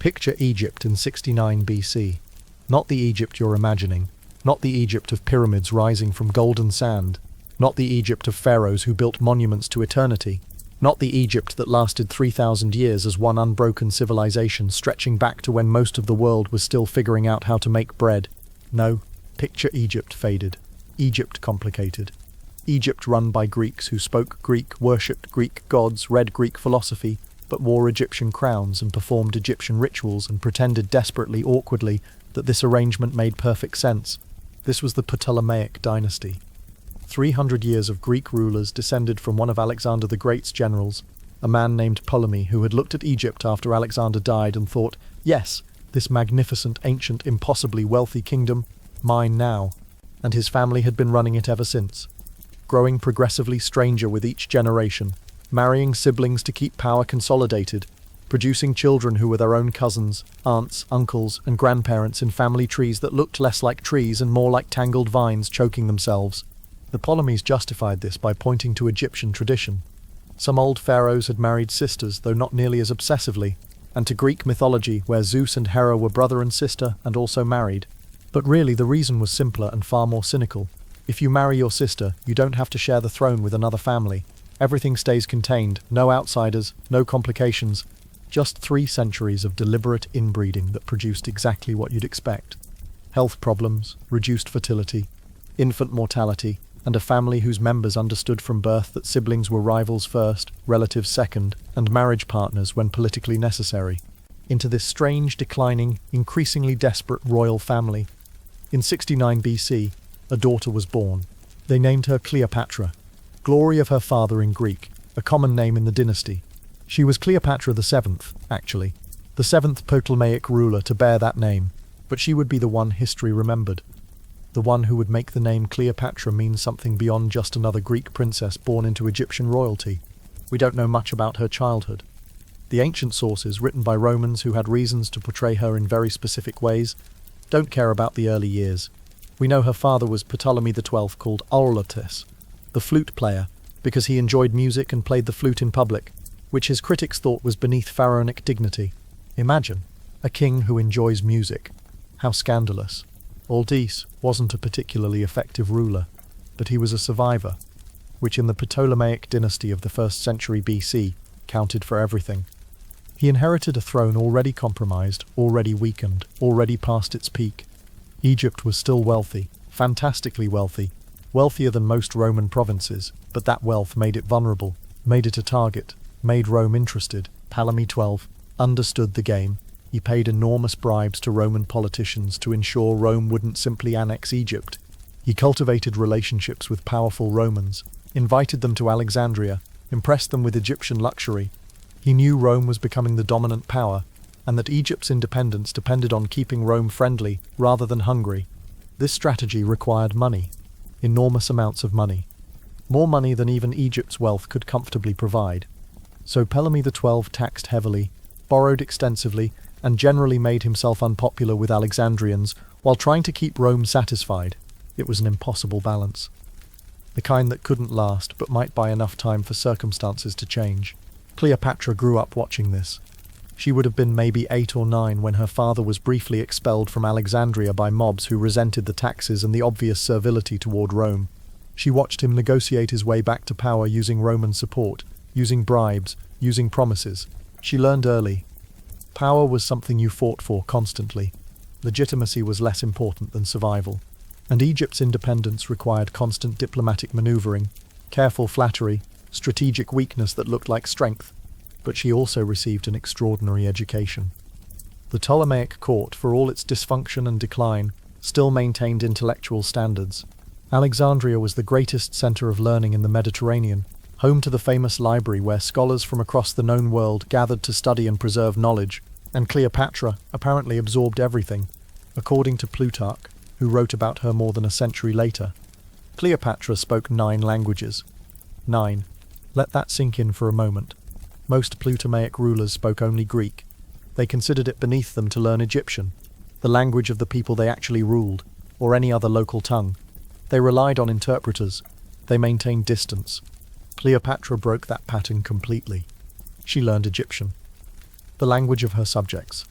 Picture Egypt in 69 BC. Not the Egypt you're imagining. Not the Egypt of pyramids rising from golden sand. Not the Egypt of pharaohs who built monuments to eternity. Not the Egypt that lasted 3,000 years as one unbroken civilization stretching back to when most of the world was still figuring out how to make bread. No, picture Egypt faded. Egypt complicated. Egypt run by Greeks who spoke Greek, worshipped Greek gods, read Greek philosophy, but wore Egyptian crowns and performed Egyptian rituals and pretended desperately, awkwardly, that this arrangement made perfect sense. This was the Ptolemaic dynasty. 300 years of Greek rulers descended from one of Alexander the Great's generals, a man named Ptolemy, who had looked at Egypt after Alexander died and thought, yes, this magnificent, ancient, impossibly wealthy kingdom, mine now. And his family had been running it ever since, growing progressively stranger with each generation, marrying siblings to keep power consolidated, producing children who were their own cousins, aunts, uncles, and grandparents in family trees that looked less like trees and more like tangled vines choking themselves. The Ptolemies justified this by pointing to Egyptian tradition. Some old pharaohs had married sisters, though not nearly as obsessively, and to Greek mythology, where Zeus and Hera were brother and sister and also married. But really, the reason was simpler and far more cynical. If you marry your sister, you don't have to share the throne with another family. Everything stays contained, no outsiders, no complications. Just 3 centuries of deliberate inbreeding that produced exactly what you'd expect. Health problems, reduced fertility, infant mortality, and a family whose members understood from birth that siblings were rivals first, relatives second, and marriage partners when politically necessary. Into this strange, declining, increasingly desperate royal family. In 69 BC, a daughter was born. They named her Cleopatra, glory of her father in Greek, a common name in the dynasty. She was Cleopatra VII, actually, the 7th Ptolemaic ruler to bear that name, but she would be the one history remembered. The one who would make the name Cleopatra mean something beyond just another Greek princess born into Egyptian royalty. We don't know much about her childhood. The ancient sources, written by Romans who had reasons to portray her in very specific ways, don't care about the early years. We know her father was Ptolemy XII, called Aurolates, the flute player, because he enjoyed music and played the flute in public, which his critics thought was beneath pharaonic dignity. Imagine, a king who enjoys music. How scandalous. Aldis wasn't a particularly effective ruler, but he was a survivor, which in the Ptolemaic dynasty of the 1st century BC counted for everything. He inherited a throne already compromised, already weakened, already past its peak. Egypt was still wealthy, fantastically wealthy, wealthier than most Roman provinces, but that wealth made it vulnerable, made it a target, made Rome interested. Ptolemy XII understood the game. He paid enormous bribes to Roman politicians to ensure Rome wouldn't simply annex Egypt. He cultivated relationships with powerful Romans, invited them to Alexandria, impressed them with Egyptian luxury. He knew Rome was becoming the dominant power, and that Egypt's independence depended on keeping Rome friendly rather than hungry. This strategy required money, enormous amounts of money, more money than even Egypt's wealth could comfortably provide. So Ptolemy XII taxed heavily, borrowed extensively, and generally made himself unpopular with Alexandrians while trying to keep Rome satisfied. It was an impossible balance. The kind that couldn't last but might buy enough time for circumstances to change. Cleopatra grew up watching this. She would have been maybe 8 or 9 when her father was briefly expelled from Alexandria by mobs who resented the taxes and the obvious servility toward Rome. She watched him negotiate his way back to power using Roman support, using bribes, using promises. She learned early. Power was something you fought for constantly. Legitimacy was less important than survival. And Egypt's independence required constant diplomatic maneuvering, careful flattery, strategic weakness that looked like strength. But she also received an extraordinary education. The Ptolemaic court, for all its dysfunction and decline, still maintained intellectual standards. Alexandria was the greatest center of learning in the Mediterranean, home to the famous library where scholars from across the known world gathered to study and preserve knowledge, and Cleopatra apparently absorbed everything, according to Plutarch, who wrote about her more than a century later. Cleopatra spoke 9 languages. 9. Let that sink in for a moment. Most Ptolemaic rulers spoke only Greek. They considered it beneath them to learn Egyptian, the language of the people they actually ruled, or any other local tongue. They relied on interpreters. They maintained distance. Cleopatra broke that pattern completely. She learned Egyptian, the language of her subjects.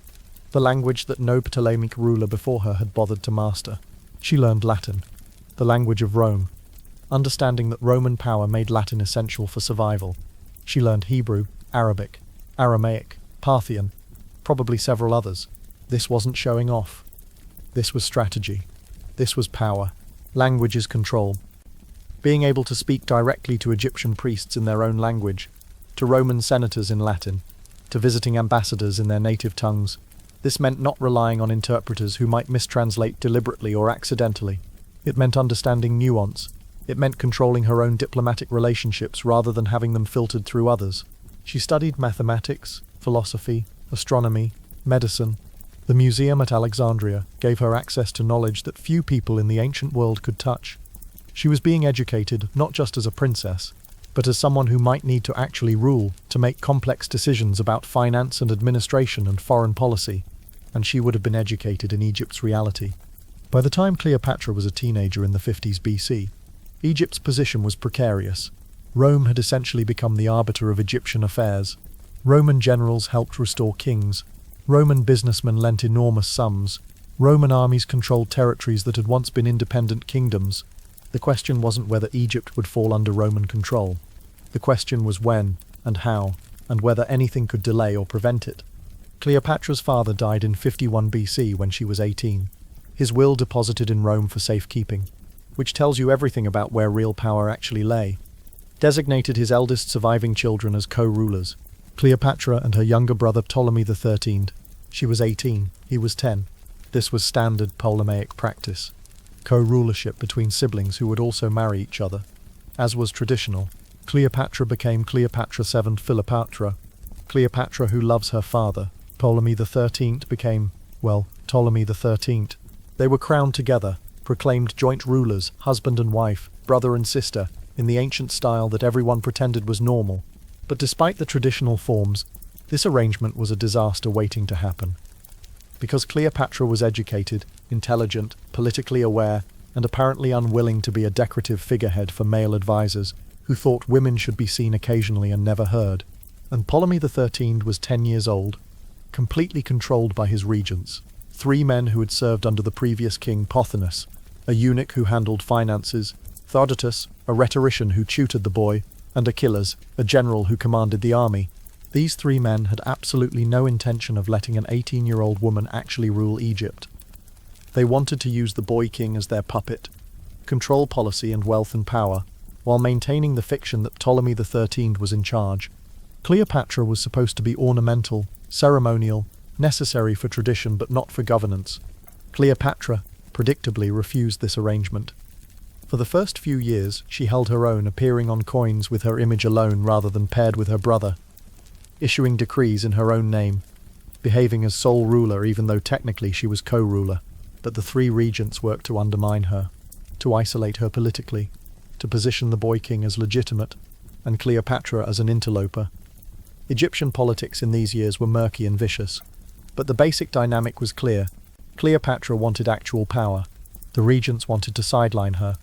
the language that no Ptolemaic ruler before her had bothered to master. She learned Latin, the language of Rome. Understanding that Roman power made Latin essential for survival, she learned Hebrew, Arabic, Aramaic, Parthian, probably several others. This wasn't showing off. This was strategy. This was power. Language is control. Being able to speak directly to Egyptian priests in their own language, to Roman senators in Latin, to visiting ambassadors in their native tongues, this meant not relying on interpreters who might mistranslate deliberately or accidentally. It meant understanding nuance. It meant controlling her own diplomatic relationships rather than having them filtered through others. She studied mathematics, philosophy, astronomy, medicine. The museum at Alexandria gave her access to knowledge that few people in the ancient world could touch. She was being educated not just as a princess, but as someone who might need to actually rule, to make complex decisions about finance and administration and foreign policy, and she would have been educated in Egypt's reality. By the time Cleopatra was a teenager in the 50s BC, Egypt's position was precarious. Rome had essentially become the arbiter of Egyptian affairs. Roman generals helped restore kings. Roman businessmen lent enormous sums. Roman armies controlled territories that had once been independent kingdoms. The question wasn't whether Egypt would fall under Roman control. The question was when and how, and whether anything could delay or prevent it. Cleopatra's father died in 51 BC when she was 18. His will deposited in Rome for safekeeping, which tells you everything about where real power actually lay. Designated his eldest surviving children as co-rulers, Cleopatra and her younger brother Ptolemy XIII. She was 18, he was 10. This was standard Ptolemaic practice. Co-rulership between siblings who would also marry each other. As was traditional, Cleopatra became Cleopatra VII Philopatra. Cleopatra, who loves her father, Ptolemy XIII, became, well, Ptolemy XIII. They were crowned together, proclaimed joint rulers, husband and wife, brother and sister, in the ancient style that everyone pretended was normal. But despite the traditional forms, this arrangement was a disaster waiting to happen. Because Cleopatra was educated, intelligent, politically aware, and apparently unwilling to be a decorative figurehead for male advisors who thought women should be seen occasionally and never heard. And Ptolemy XIII was 10 years old, completely controlled by his regents, 3 men who had served under the previous king Pothinus, a eunuch who handled finances, Theodotus, a rhetorician who tutored the boy, and Achilles, a general who commanded the army. These 3 men had absolutely no intention of letting an 18-year-old woman actually rule Egypt. They wanted to use the boy king as their puppet, control policy and wealth and power, while maintaining the fiction that Ptolemy XIII was in charge. Cleopatra was supposed to be ornamental, ceremonial, necessary for tradition but not for governance. Cleopatra, predictably, refused this arrangement. For the first few years, she held her own, appearing on coins with her image alone rather than paired with her brother, issuing decrees in her own name, behaving as sole ruler even though technically she was co-ruler. But the 3 regents worked to undermine her, to isolate her politically, to position the boy king as legitimate, and Cleopatra as an interloper. Egyptian politics in these years were murky and vicious, but the basic dynamic was clear. Cleopatra wanted actual power, the regents wanted to sideline her,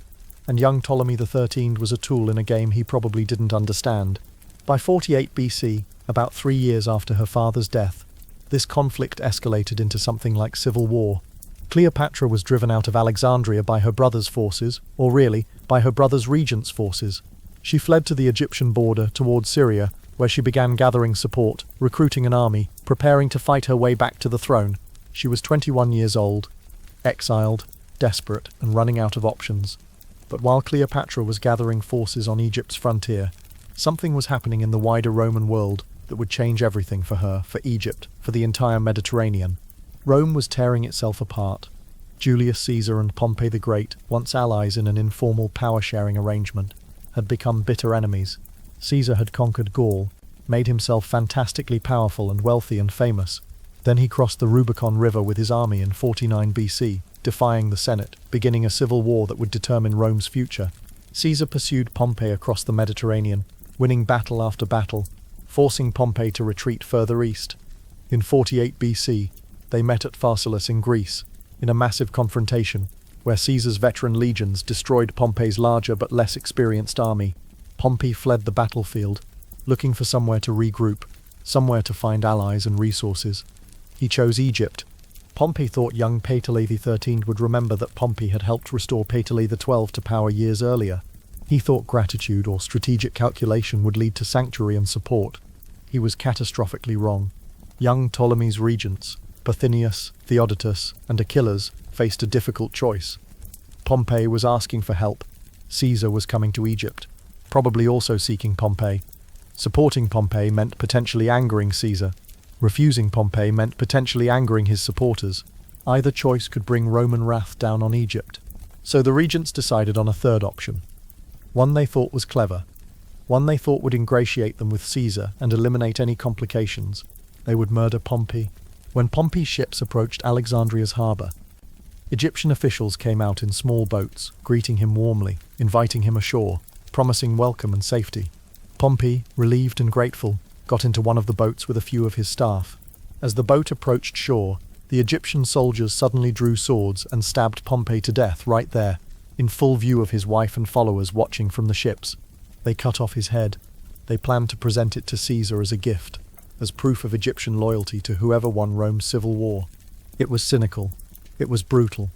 and young Ptolemy XIII was a tool in a game he probably didn't understand. By 48 BC, about 3 years after her father's death, this conflict escalated into something like civil war. Cleopatra was driven out of Alexandria by her brother's forces, or really, by her brother's regent's forces. She fled to the Egyptian border towards Syria, where she began gathering support, recruiting an army, preparing to fight her way back to the throne. She was 21 years old, exiled, desperate, and running out of options. But while Cleopatra was gathering forces on Egypt's frontier, something was happening in the wider Roman world that would change everything for her, for Egypt, for the entire Mediterranean. Rome was tearing itself apart. Julius Caesar and Pompey the Great, once allies in an informal power-sharing arrangement, had become bitter enemies. Caesar had conquered Gaul, made himself fantastically powerful and wealthy and famous. Then he crossed the Rubicon River with his army in 49 BC, defying the Senate, beginning a civil war that would determine Rome's future. Caesar pursued Pompey across the Mediterranean, winning battle after battle, forcing Pompey to retreat further east. In 48 BC, they met at Pharsalus in Greece, in a massive confrontation, where Caesar's veteran legions destroyed Pompey's larger but less experienced army. Pompey fled the battlefield, looking for somewhere to regroup, somewhere to find allies and resources. He chose Egypt. Pompey thought young Ptolemy XIII would remember that Pompey had helped restore Ptolemy XII to power years earlier. He thought gratitude or strategic calculation would lead to sanctuary and support. He was catastrophically wrong. Young Ptolemy's regents, Parthenius, Theodotus, and Achilles, faced a difficult choice. Pompey was asking for help. Caesar was coming to Egypt, probably also seeking Pompey. Supporting Pompey meant potentially angering Caesar. Refusing Pompey meant potentially angering his supporters. Either choice could bring Roman wrath down on Egypt. So the regents decided on a third option. One they thought was clever. One they thought would ingratiate them with Caesar and eliminate any complications. They would murder Pompey. When Pompey's ships approached Alexandria's harbour, Egyptian officials came out in small boats, greeting him warmly, inviting him ashore, promising welcome and safety. Pompey, relieved and grateful, got into one of the boats with a few of his staff. As the boat approached shore, the Egyptian soldiers suddenly drew swords and stabbed Pompey to death right there, in full view of his wife and followers watching from the ships. They cut off his head. They planned to present it to Caesar as a gift, as proof of Egyptian loyalty to whoever won Rome's civil war. It was cynical. It was brutal.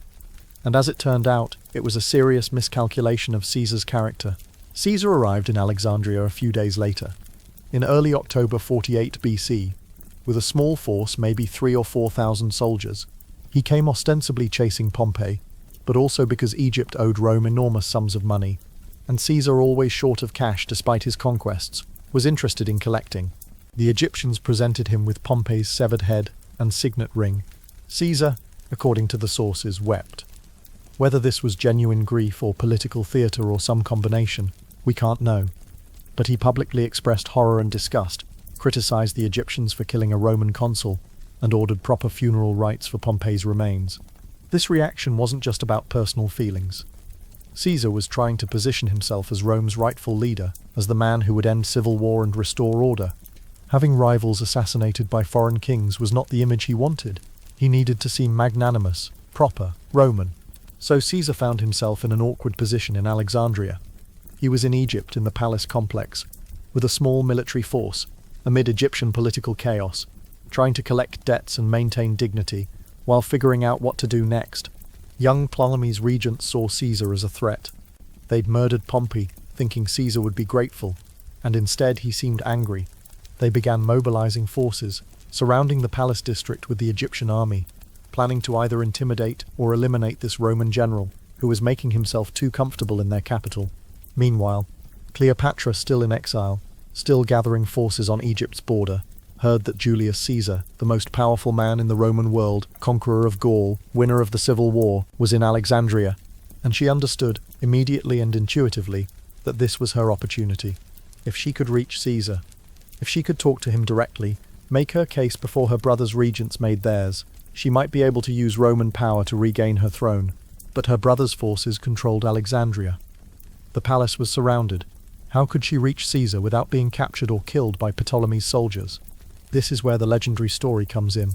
And as it turned out, it was a serious miscalculation of Caesar's character. Caesar arrived in Alexandria a few days later, in early October 48 BC, with a small force, maybe 3,000 or 4,000 soldiers. He came ostensibly chasing Pompey, but also because Egypt owed Rome enormous sums of money, and Caesar, always short of cash despite his conquests, was interested in collecting. The Egyptians presented him with Pompey's severed head and signet ring. Caesar, according to the sources, wept. Whether this was genuine grief or political theatre or some combination, we can't know. But he publicly expressed horror and disgust, criticized the Egyptians for killing a Roman consul, and ordered proper funeral rites for Pompey's remains. This reaction wasn't just about personal feelings. Caesar was trying to position himself as Rome's rightful leader, as the man who would end civil war and restore order. Having rivals assassinated by foreign kings was not the image he wanted. He needed to seem magnanimous, proper, Roman. So Caesar found himself in an awkward position in Alexandria. He was in Egypt in the palace complex, with a small military force, amid Egyptian political chaos, trying to collect debts and maintain dignity, while figuring out what to do next. Young Ptolemy's regents saw Caesar as a threat. They'd murdered Pompey, thinking Caesar would be grateful, and instead he seemed angry. They began mobilizing forces, surrounding the palace district with the Egyptian army, planning to either intimidate or eliminate this Roman general, who was making himself too comfortable in their capital. Meanwhile, Cleopatra, still in exile, still gathering forces on Egypt's border, heard that Julius Caesar, the most powerful man in the Roman world, conqueror of Gaul, winner of the civil war, was in Alexandria, and she understood, immediately and intuitively, that this was her opportunity. If she could reach Caesar, if she could talk to him directly, make her case before her brother's regents made theirs, she might be able to use Roman power to regain her throne. But her brother's forces controlled Alexandria. The palace was surrounded. How could she reach Caesar without being captured or killed by Ptolemy's soldiers? This is where the legendary story comes in.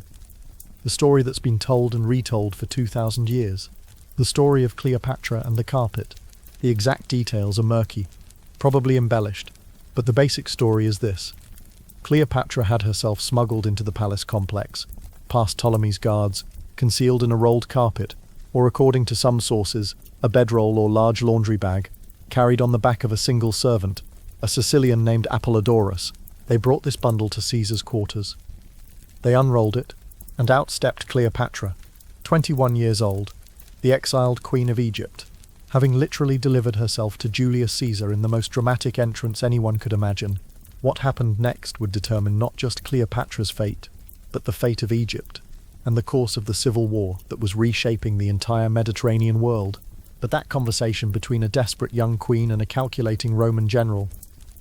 The story that's been told and retold for 2,000 years. The story of Cleopatra and the carpet. The exact details are murky, probably embellished, but the basic story is this. Cleopatra had herself smuggled into the palace complex, past Ptolemy's guards, concealed in a rolled carpet, or according to some sources, a bedroll or large laundry bag, carried on the back of a single servant, a Sicilian named Apollodorus. They brought this bundle to Caesar's quarters. They unrolled it, and out stepped Cleopatra, 21 years old, the exiled queen of Egypt, having literally delivered herself to Julius Caesar in the most dramatic entrance anyone could imagine. What happened next would determine not just Cleopatra's fate, but the fate of Egypt, and the course of the civil war that was reshaping the entire Mediterranean world. But that conversation between a desperate young queen and a calculating Roman general,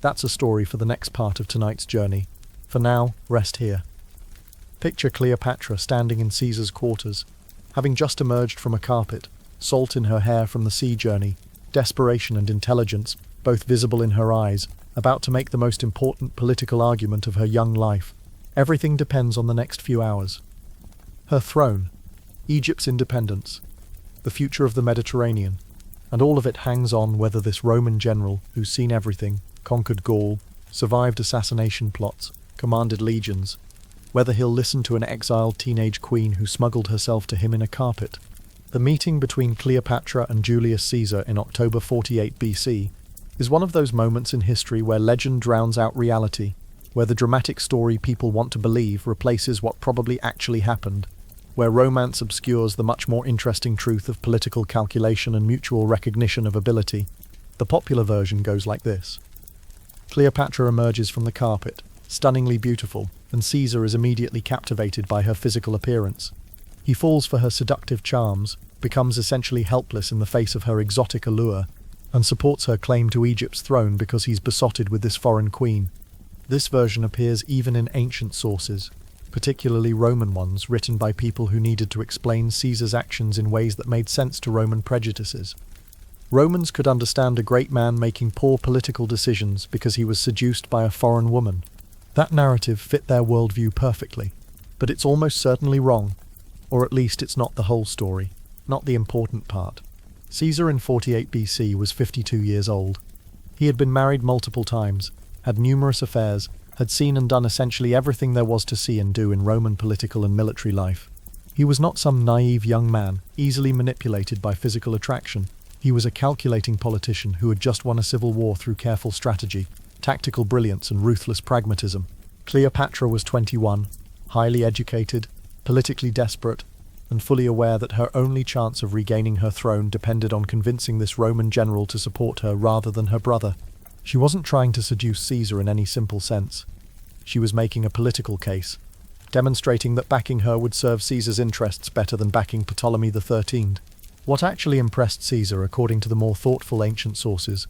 that's a story for the next part of tonight's journey. For now, rest here. Picture Cleopatra standing in Caesar's quarters, having just emerged from a carpet, salt in her hair from the sea journey, desperation and intelligence, both visible in her eyes, about to make the most important political argument of her young life. Everything depends on the next few hours. Her throne, Egypt's independence, the future of the Mediterranean, and all of it hangs on whether this Roman general, who's seen everything, conquered Gaul, survived assassination plots, commanded legions, whether he'll listen to an exiled teenage queen who smuggled herself to him in a carpet. The meeting between Cleopatra and Julius Caesar in October 48 BC is one of those moments in history where legend drowns out reality, where the dramatic story people want to believe replaces what probably actually happened, where romance obscures the much more interesting truth of political calculation and mutual recognition of ability. The popular version goes like this. Cleopatra emerges from the carpet, stunningly beautiful, and Caesar is immediately captivated by her physical appearance. He falls for her seductive charms, becomes essentially helpless in the face of her exotic allure, and supports her claim to Egypt's throne because he's besotted with this foreign queen. This version appears even in ancient sources, particularly Roman ones written by people who needed to explain Caesar's actions in ways that made sense to Roman prejudices. Romans could understand a great man making poor political decisions because he was seduced by a foreign woman. That narrative fit their worldview perfectly, but it's almost certainly wrong, or at least it's not the whole story, not the important part. Caesar in 48 BC was 52 years old. He had been married multiple times, had numerous affairs, had seen and done essentially everything there was to see and do in Roman political and military life. He was not some naive young man, easily manipulated by physical attraction. He was a calculating politician who had just won a civil war through careful strategy, tactical brilliance and ruthless pragmatism. Cleopatra was 21, highly educated, politically desperate, and fully aware that her only chance of regaining her throne depended on convincing this Roman general to support her rather than her brother. She wasn't trying to seduce Caesar in any simple sense. She was making a political case, demonstrating that backing her would serve Caesar's interests better than backing Ptolemy XIII. What actually impressed Caesar, according to the more thoughtful ancient sources,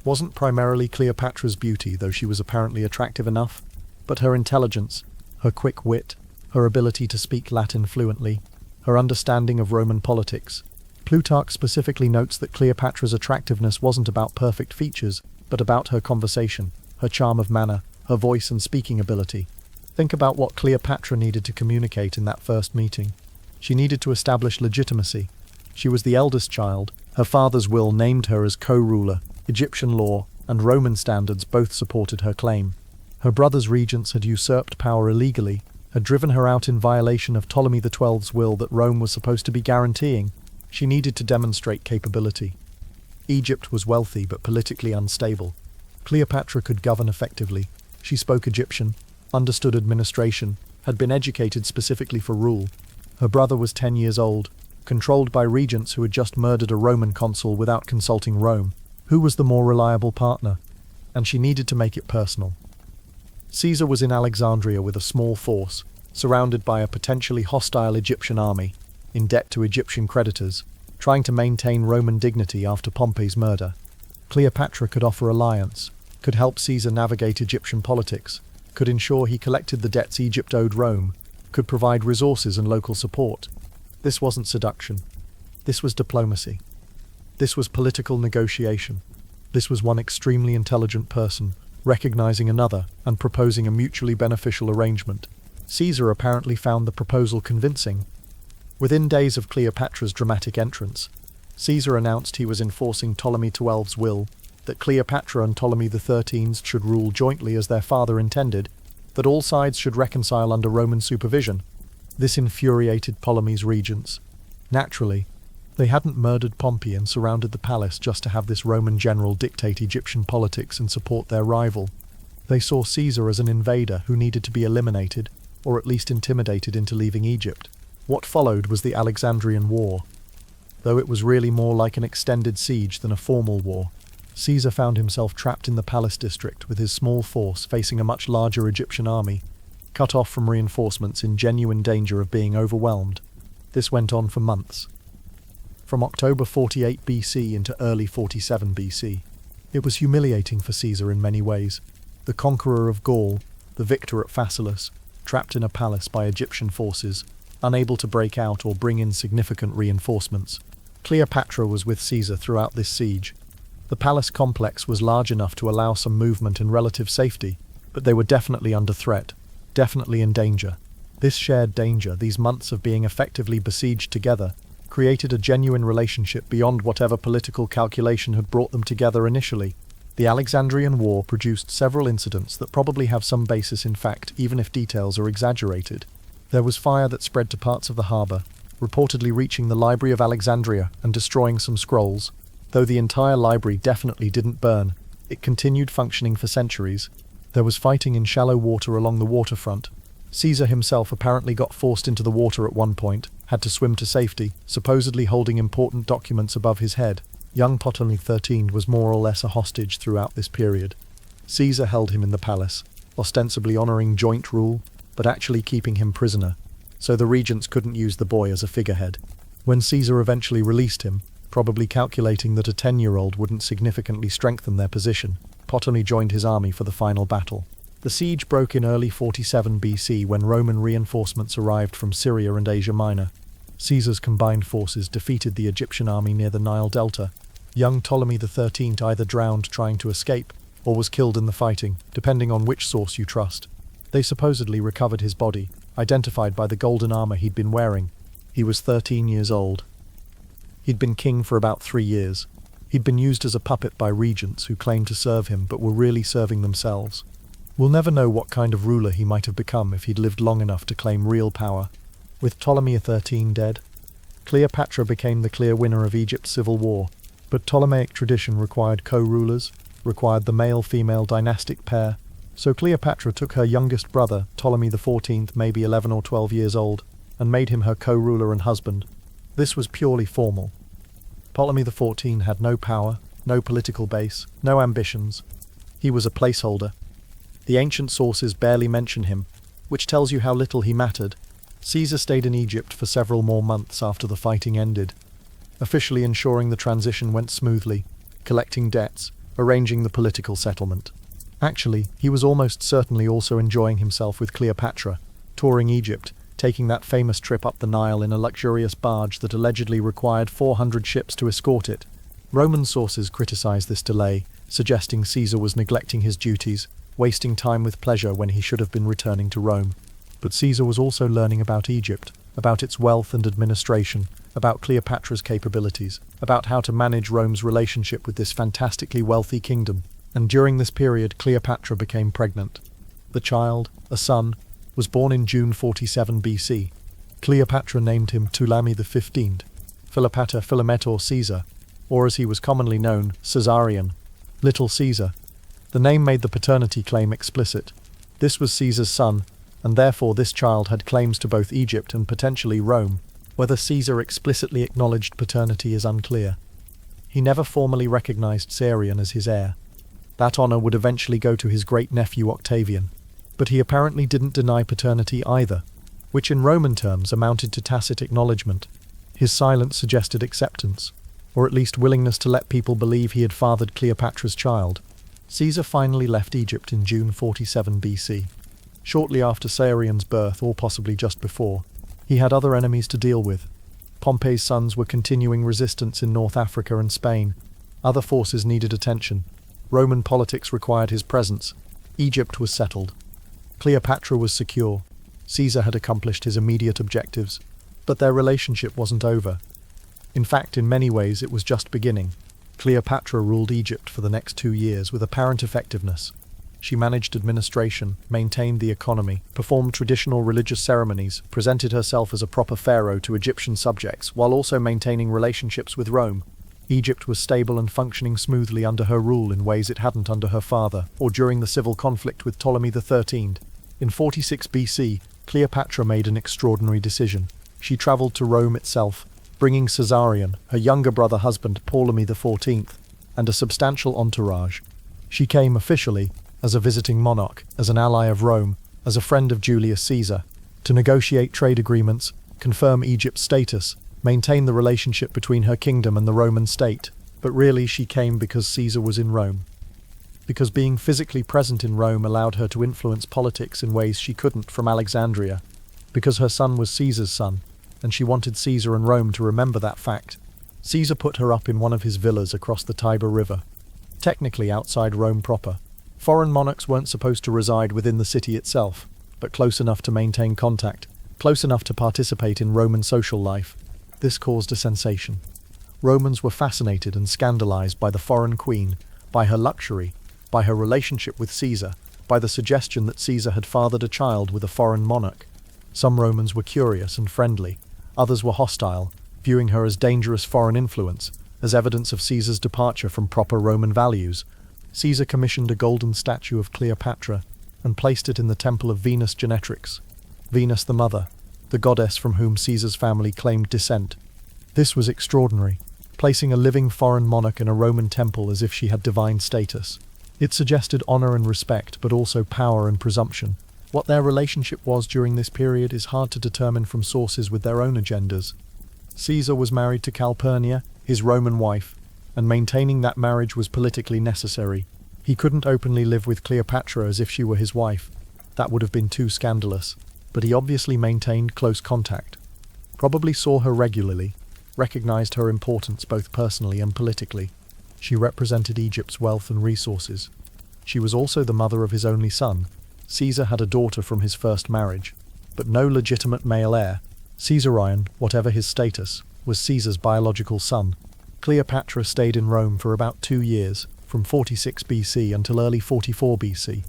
wasn't primarily Cleopatra's beauty, though she was apparently attractive enough, but her intelligence, her quick wit, her ability to speak Latin fluently, her understanding of Roman politics. Plutarch specifically notes that Cleopatra's attractiveness wasn't about perfect features, but about her conversation, her charm of manner, her voice and speaking ability. Think about what Cleopatra needed to communicate in that first meeting. She needed to establish legitimacy. She was the eldest child. Her father's will named her as co-ruler. Egyptian law and Roman standards both supported her claim. Her brother's regents had usurped power illegally, had driven her out in violation of Ptolemy XII's will that Rome was supposed to be guaranteeing. She needed to demonstrate capability. Egypt was wealthy but politically unstable. Cleopatra could govern effectively. She spoke Egyptian, understood administration, had been educated specifically for rule. Her brother was 10 years old, controlled by regents who had just murdered a Roman consul without consulting Rome. Who was the more reliable partner? And she needed to make it personal. Caesar was in Alexandria with a small force, surrounded by a potentially hostile Egyptian army, in debt to Egyptian creditors, trying to maintain Roman dignity after Pompey's murder. Cleopatra could offer alliance, could help Caesar navigate Egyptian politics, could ensure he collected the debts Egypt owed Rome, could provide resources and local support. This wasn't seduction. This was diplomacy. This was political negotiation. This was one extremely intelligent person, recognizing another and proposing a mutually beneficial arrangement. Caesar apparently found the proposal convincing. Within days of Cleopatra's dramatic entrance, Caesar announced he was enforcing Ptolemy XII's will, that Cleopatra and Ptolemy XIII should rule jointly as their father intended, that all sides should reconcile under Roman supervision. This infuriated Ptolemy's regents. Naturally, they hadn't murdered Pompey and surrounded the palace just to have this Roman general dictate Egyptian politics and support their rival. They saw Caesar as an invader who needed to be eliminated, or at least intimidated into leaving Egypt. What followed was the Alexandrian War. Though it was really more like an extended siege than a formal war, Caesar found himself trapped in the palace district with his small force facing a much larger Egyptian army, cut off from reinforcements, in genuine danger of being overwhelmed. This went on for months. From October 48 BC into early 47 BC. It was humiliating for Caesar in many ways. The conqueror of Gaul, the victor at Phaselis, trapped in a palace by Egyptian forces, unable to break out or bring in significant reinforcements. Cleopatra was with Caesar throughout this siege. The palace complex was large enough to allow some movement and relative safety, but they were definitely under threat, definitely in danger. This shared danger, these months of being effectively besieged together, created a genuine relationship beyond whatever political calculation had brought them together initially. The Alexandrian War produced several incidents that probably have some basis in fact, even if details are exaggerated. There was fire that spread to parts of the harbour, reportedly reaching the Library of Alexandria and destroying some scrolls. Though the entire library definitely didn't burn, it continued functioning for centuries. There was fighting in shallow water along the waterfront. Caesar himself apparently got forced into the water at one point, had to swim to safety, supposedly holding important documents above his head. Young Ptolemy XIII was more or less a hostage throughout this period. Caesar held him in the palace, ostensibly honouring joint rule, but actually keeping him prisoner, so the regents couldn't use the boy as a figurehead. When Caesar eventually released him, probably calculating that a 10-year-old wouldn't significantly strengthen their position, Ptolemy joined his army for the final battle. The siege broke in early 47 BC when Roman reinforcements arrived from Syria and Asia Minor. Caesar's combined forces defeated the Egyptian army near the Nile Delta. Young Ptolemy XIII either drowned trying to escape, or was killed in the fighting, depending on which source you trust. They supposedly recovered his body, identified by the golden armor he'd been wearing. He was 13 years old. He'd been king for about 3 years. He'd been used as a puppet by regents who claimed to serve him but were really serving themselves. We'll never know what kind of ruler he might have become if he'd lived long enough to claim real power. With Ptolemy XIII dead, Cleopatra became the clear winner of Egypt's civil war, but Ptolemaic tradition required co-rulers, required the male-female dynastic pair, so Cleopatra took her youngest brother, Ptolemy XIV, maybe 11 or 12 years old, and made him her co-ruler and husband. This was purely formal. Ptolemy XIV had no power, no political base, no ambitions. He was a placeholder. The ancient sources barely mention him, which tells you how little he mattered. Caesar stayed in Egypt for several more months after the fighting ended, officially ensuring the transition went smoothly, collecting debts, arranging the political settlement. Actually, he was almost certainly also enjoying himself with Cleopatra, touring Egypt, taking that famous trip up the Nile in a luxurious barge that allegedly required 400 ships to escort it. Roman sources criticize this delay, suggesting Caesar was neglecting his duties, wasting time with pleasure when he should have been returning to Rome. But Caesar was also learning about Egypt, about its wealth and administration, about Cleopatra's capabilities, about how to manage Rome's relationship with this fantastically wealthy kingdom. And during this period, Cleopatra became pregnant. The child, a son, was born in June 47 BC. Cleopatra named him Ptolemy XV, Philopater Philometor Caesar, or as he was commonly known, Caesarion, Little Caesar. The name made the paternity claim explicit. This was Caesar's son, and therefore this child had claims to both Egypt and potentially Rome. Whether Caesar explicitly acknowledged paternity is unclear. He never formally recognized Caesarion as his heir. That honor would eventually go to his great-nephew Octavian, but he apparently didn't deny paternity either, which in Roman terms amounted to tacit acknowledgement. His silence suggested acceptance, or at least willingness to let people believe he had fathered Cleopatra's child. Caesar finally left Egypt in June 47 BC. Shortly after Caesarion's birth, or possibly just before, he had other enemies to deal with. Pompey's sons were continuing resistance in North Africa and Spain. Other forces needed attention. Roman politics required his presence. Egypt was settled. Cleopatra was secure. Caesar had accomplished his immediate objectives, but their relationship wasn't over. In fact, in many ways, it was just beginning. Cleopatra ruled Egypt for the next 2 years with apparent effectiveness. She managed administration, maintained the economy, performed traditional religious ceremonies, presented herself as a proper pharaoh to Egyptian subjects, while also maintaining relationships with Rome. Egypt was stable and functioning smoothly under her rule in ways it hadn't under her father, or during the civil conflict with Ptolemy XIII. In 46 BC, Cleopatra made an extraordinary decision. She travelled to Rome itself, bringing Caesarion, her younger brother husband Ptolemy XIV, and a substantial entourage. She came officially as a visiting monarch, as an ally of Rome, as a friend of Julius Caesar, to negotiate trade agreements, confirm Egypt's status, maintain the relationship between her kingdom and the Roman state. But really she came because Caesar was in Rome. Because being physically present in Rome allowed her to influence politics in ways she couldn't from Alexandria. Because her son was Caesar's son, and she wanted Caesar and Rome to remember that fact. Caesar put her up in one of his villas across the Tiber River, technically outside Rome proper. Foreign monarchs weren't supposed to reside within the city itself, but close enough to maintain contact, close enough to participate in Roman social life. This caused a sensation. Romans were fascinated and scandalized by the foreign queen, by her luxury, by her relationship with Caesar, by the suggestion that Caesar had fathered a child with a foreign monarch. Some Romans were curious and friendly, others were hostile, viewing her as dangerous foreign influence, as evidence of Caesar's departure from proper Roman values. Caesar commissioned a golden statue of Cleopatra and placed it in the temple of Venus Genetrix, Venus the Mother, the goddess from whom Caesar's family claimed descent. This was extraordinary, placing a living foreign monarch in a Roman temple as if she had divine status. It suggested honor and respect, but also power and presumption. What their relationship was during this period is hard to determine from sources with their own agendas. Caesar was married to Calpurnia, his Roman wife, and maintaining that marriage was politically necessary. He couldn't openly live with Cleopatra as if she were his wife. That would have been too scandalous. But he obviously maintained close contact, probably saw her regularly, recognized her importance both personally and politically. She represented Egypt's wealth and resources. She was also the mother of his only son. Caesar had a daughter from his first marriage, but no legitimate male heir. Caesarion, whatever his status, was Caesar's biological son. Cleopatra stayed in Rome for about 2 years, from 46 BC until early 44 BC.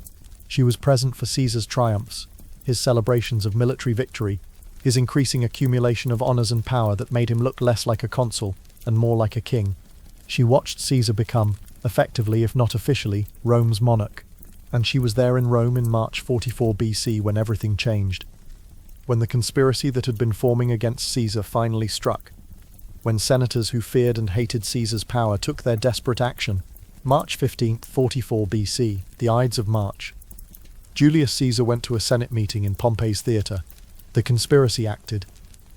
She was present for Caesar's triumphs, his celebrations of military victory, his increasing accumulation of honors and power that made him look less like a consul and more like a king. She watched Caesar become, effectively if not officially, Rome's monarch. And she was there in Rome in March 44 BC when everything changed. When the conspiracy that had been forming against Caesar finally struck. When senators who feared and hated Caesar's power took their desperate action. March 15, 44 BC, the Ides of March. Julius Caesar went to a Senate meeting in Pompey's theatre. The conspiracy acted.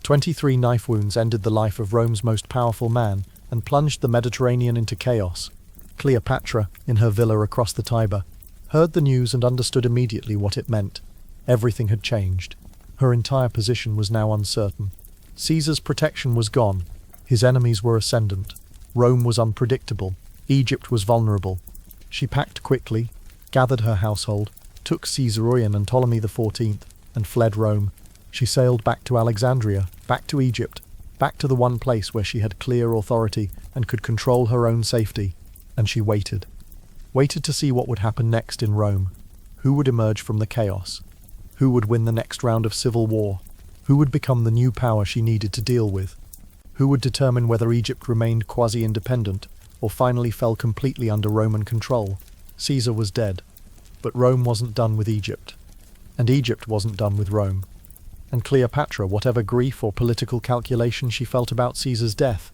23 knife wounds ended the life of Rome's most powerful man and plunged the Mediterranean into chaos. Cleopatra, in her villa across the Tiber, heard the news and understood immediately what it meant. Everything had changed. Her entire position was now uncertain. Caesar's protection was gone. His enemies were ascendant. Rome was unpredictable. Egypt was vulnerable. She packed quickly, gathered her household, took Caesarion and Ptolemy XIV, and fled Rome. She sailed back to Alexandria, back to Egypt, back to the one place where she had clear authority and could control her own safety. And she waited. Waited to see what would happen next in Rome. Who would emerge from the chaos? Who would win the next round of civil war? Who would become the new power she needed to deal with? Who would determine whether Egypt remained quasi-independent or finally fell completely under Roman control? Caesar was dead. But Rome wasn't done with Egypt. And Egypt wasn't done with Rome. And Cleopatra, whatever grief or political calculation she felt about Caesar's death,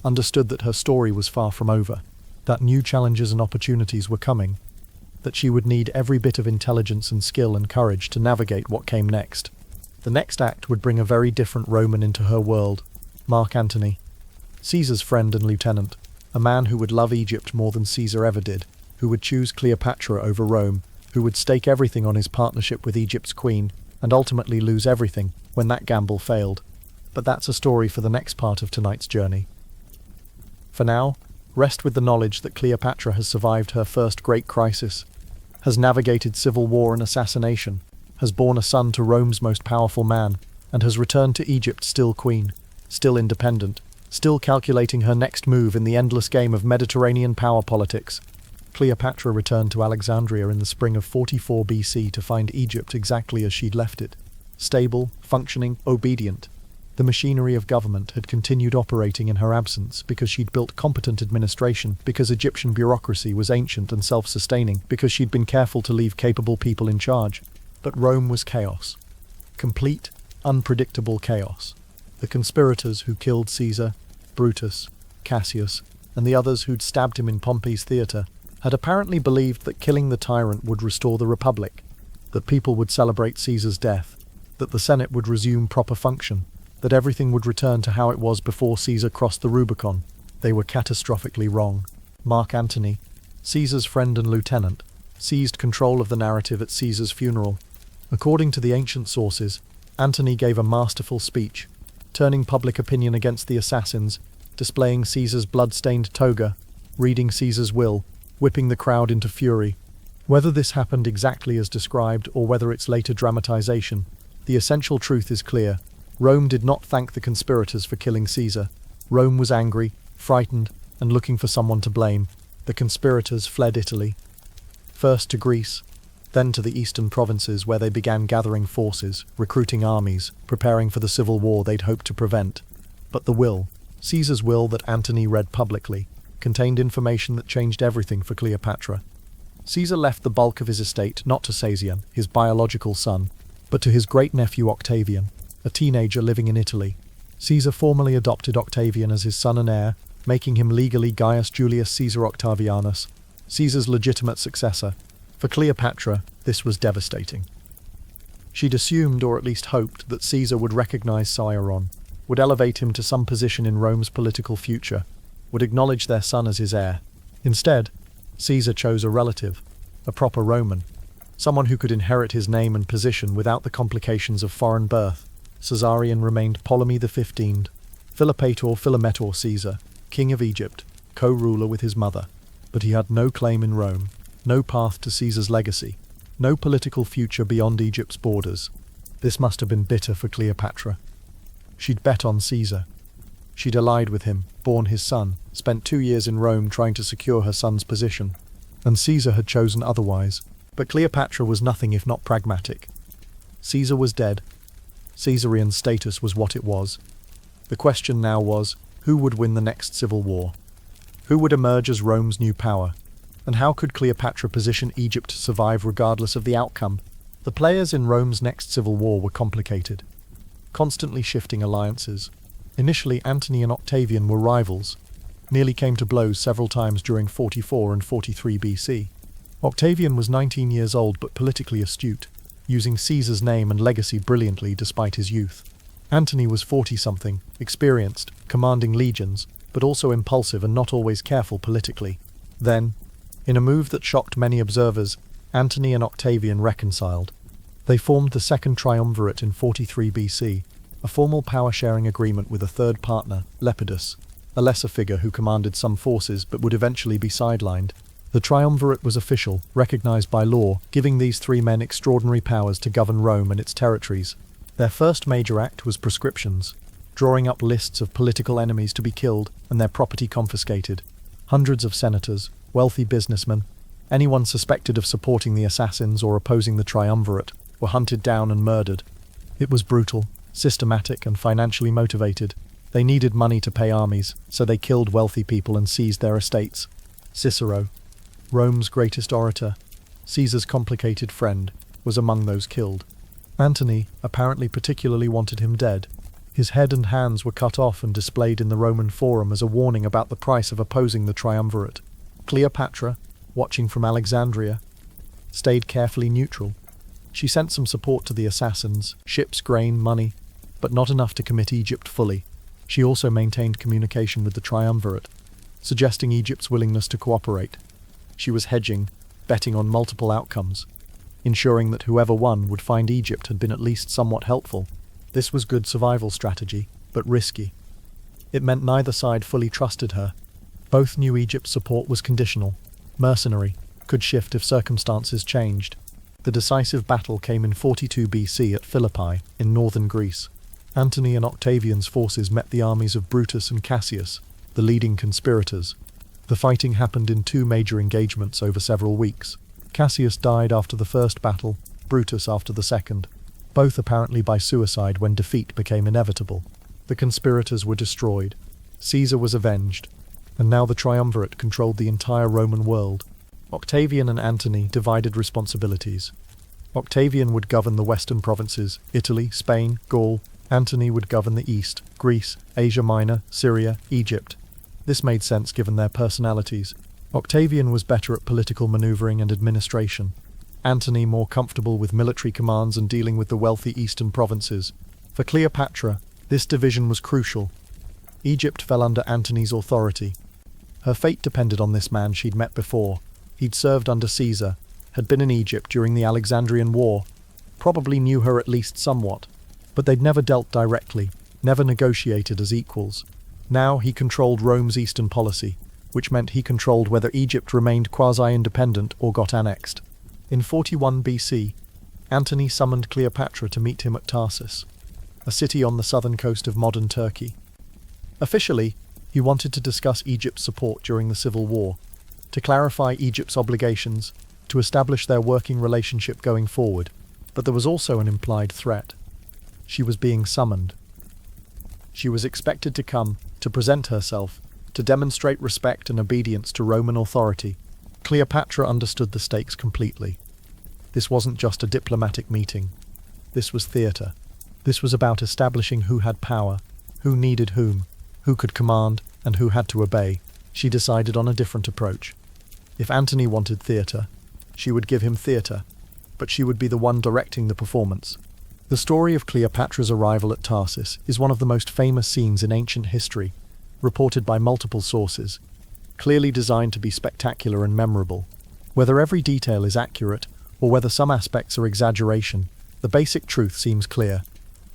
understood that her story was far from over, that new challenges and opportunities were coming, that she would need every bit of intelligence and skill and courage to navigate what came next. The next act would bring a very different Roman into her world, Mark Antony, Caesar's friend and lieutenant, a man who would love Egypt more than Caesar ever did, who would choose Cleopatra over Rome, who would stake everything on his partnership with Egypt's queen, and ultimately lose everything when that gamble failed. But that's a story for the next part of tonight's journey. For now, rest with the knowledge that Cleopatra has survived her first great crisis, has navigated civil war and assassination, has borne a son to Rome's most powerful man, and has returned to Egypt still queen, still independent, still calculating her next move in the endless game of Mediterranean power politics. Cleopatra returned to Alexandria in the spring of 44 BC to find Egypt exactly as she'd left it. Stable, functioning, obedient. The machinery of government had continued operating in her absence because she'd built competent administration, because Egyptian bureaucracy was ancient and self-sustaining, because she'd been careful to leave capable people in charge. But Rome was chaos. Complete, unpredictable chaos. The conspirators who killed Caesar, Brutus, Cassius, and the others who'd stabbed him in Pompey's theatre had apparently believed that killing the tyrant would restore the Republic, that people would celebrate Caesar's death, that the Senate would resume proper function, that everything would return to how it was before Caesar crossed the Rubicon. They were catastrophically wrong. Mark Antony, Caesar's friend and lieutenant, seized control of the narrative at Caesar's funeral. According to the ancient sources, Antony gave a masterful speech, turning public opinion against the assassins, displaying Caesar's blood-stained toga, reading Caesar's will, whipping the crowd into fury. Whether this happened exactly as described or whether it's later dramatization, the essential truth is clear. Rome did not thank the conspirators for killing Caesar. Rome was angry, frightened, and looking for someone to blame. the conspirators fled Italy, first to Greece, then to the eastern provinces where they began gathering forces, recruiting armies, preparing for the civil war they'd hoped to prevent. But the will, Caesar's will that Antony read publicly, contained information that changed everything for Cleopatra. Caesar left the bulk of his estate not to Caesar, his biological son, but to his great-nephew Octavian, a teenager living in Italy. Caesar formally adopted Octavian as his son and heir, making him legally Gaius Julius Caesar Octavianus, Caesar's legitimate successor. For Cleopatra, this was devastating. She'd assumed, or at least hoped, that Caesar would recognize Cyrene, would elevate him to some position in Rome's political future, would acknowledge their son as his heir. Instead, Caesar chose a relative, a proper Roman, someone who could inherit his name and position without the complications of foreign birth. Caesarion remained Ptolemy XV, Philometor Caesar, king of Egypt, co-ruler with his mother, but he had no claim in Rome, no path to Caesar's legacy, no political future beyond Egypt's borders. This must have been bitter for Cleopatra. She'd bet on Caesar. She'd allied with him, borne his son, spent 2 years in Rome trying to secure her son's position, and Caesar had chosen otherwise. But Cleopatra was nothing if not pragmatic. Caesar was dead. Caesarian status was what it was. The question now was, who would win the next civil war? Who would emerge as Rome's new power? And how could Cleopatra position Egypt to survive regardless of the outcome? The players in Rome's next civil war were complicated, constantly shifting alliances. Initially, Antony and Octavian were rivals, nearly came to blows several times during 44 and 43 BC. Octavian was 19 years old but politically astute, using Caesar's name and legacy brilliantly despite his youth. Antony was 40-something, experienced, commanding legions, but also impulsive and not always careful politically. Then, in a move that shocked many observers, Antony and Octavian reconciled. They formed the Second Triumvirate in 43 BC, a formal power-sharing agreement with a third partner, Lepidus, a lesser figure who commanded some forces but would eventually be sidelined. The triumvirate was official, recognized by law, giving these 3 men extraordinary powers to govern Rome and its territories. Their first major act was proscriptions, drawing up lists of political enemies to be killed and their property confiscated. Hundreds of senators, wealthy businessmen, anyone suspected of supporting the assassins or opposing the triumvirate, were hunted down and murdered. It was brutal, systematic and financially motivated. They needed money to pay armies, so they killed wealthy people and seized their estates. Cicero, Rome's greatest orator, Caesar's complicated friend, was among those killed. Antony apparently particularly wanted him dead. His head and hands were cut off and displayed in the Roman Forum as a warning about the price of opposing the triumvirate. Cleopatra, watching from Alexandria, stayed carefully neutral. She sent some support to the assassins, ships, grain, money, but not enough to commit Egypt fully. She also maintained communication with the triumvirate, suggesting Egypt's willingness to cooperate. She was hedging, betting on multiple outcomes, ensuring that whoever won would find Egypt had been at least somewhat helpful. This was good survival strategy, but risky. It meant neither side fully trusted her. Both knew Egypt's support was conditional, mercenary, could shift if circumstances changed. The decisive battle came in 42 BC at Philippi, in northern Greece. Antony and Octavian's forces met the armies of Brutus and Cassius, the leading conspirators. The fighting happened in 2 major engagements over several weeks. Cassius died after the first battle, Brutus after the second, both apparently by suicide when defeat became inevitable. The conspirators were destroyed. Caesar was avenged, and now the triumvirate controlled the entire Roman world. Octavian and Antony divided responsibilities. Octavian would govern the western provinces, Italy, Spain, Gaul. Antony would govern the east, Greece, Asia Minor, Syria, Egypt. This made sense given their personalities. Octavian was better at political maneuvering and administration. Antony more comfortable with military commands and dealing with the wealthy eastern provinces. For Cleopatra, this division was crucial. Egypt fell under Antony's authority. Her fate depended on this man she'd met before. He'd served under Caesar, had been in Egypt during the Alexandrian War, probably knew her at least somewhat, but they'd never dealt directly, never negotiated as equals. Now he controlled Rome's eastern policy, which meant he controlled whether Egypt remained quasi-independent or got annexed. In 41 BC, Antony summoned Cleopatra to meet him at Tarsus, a city on the southern coast of modern Turkey. Officially, he wanted to discuss Egypt's support during the civil war, to clarify Egypt's obligations, to establish their working relationship going forward. But there was also an implied threat. She was being summoned. She was expected to come, to present herself, to demonstrate respect and obedience to Roman authority. Cleopatra understood the stakes completely. This wasn't just a diplomatic meeting. This was theatre. This was about establishing who had power, who needed whom, who could command, and who had to obey. She decided on a different approach. If Antony wanted theatre, she would give him theatre, but she would be the one directing the performance. The story of Cleopatra's arrival at Tarsus is one of the most famous scenes in ancient history, reported by multiple sources, clearly designed to be spectacular and memorable. Whether every detail is accurate, or whether some aspects are exaggeration, the basic truth seems clear.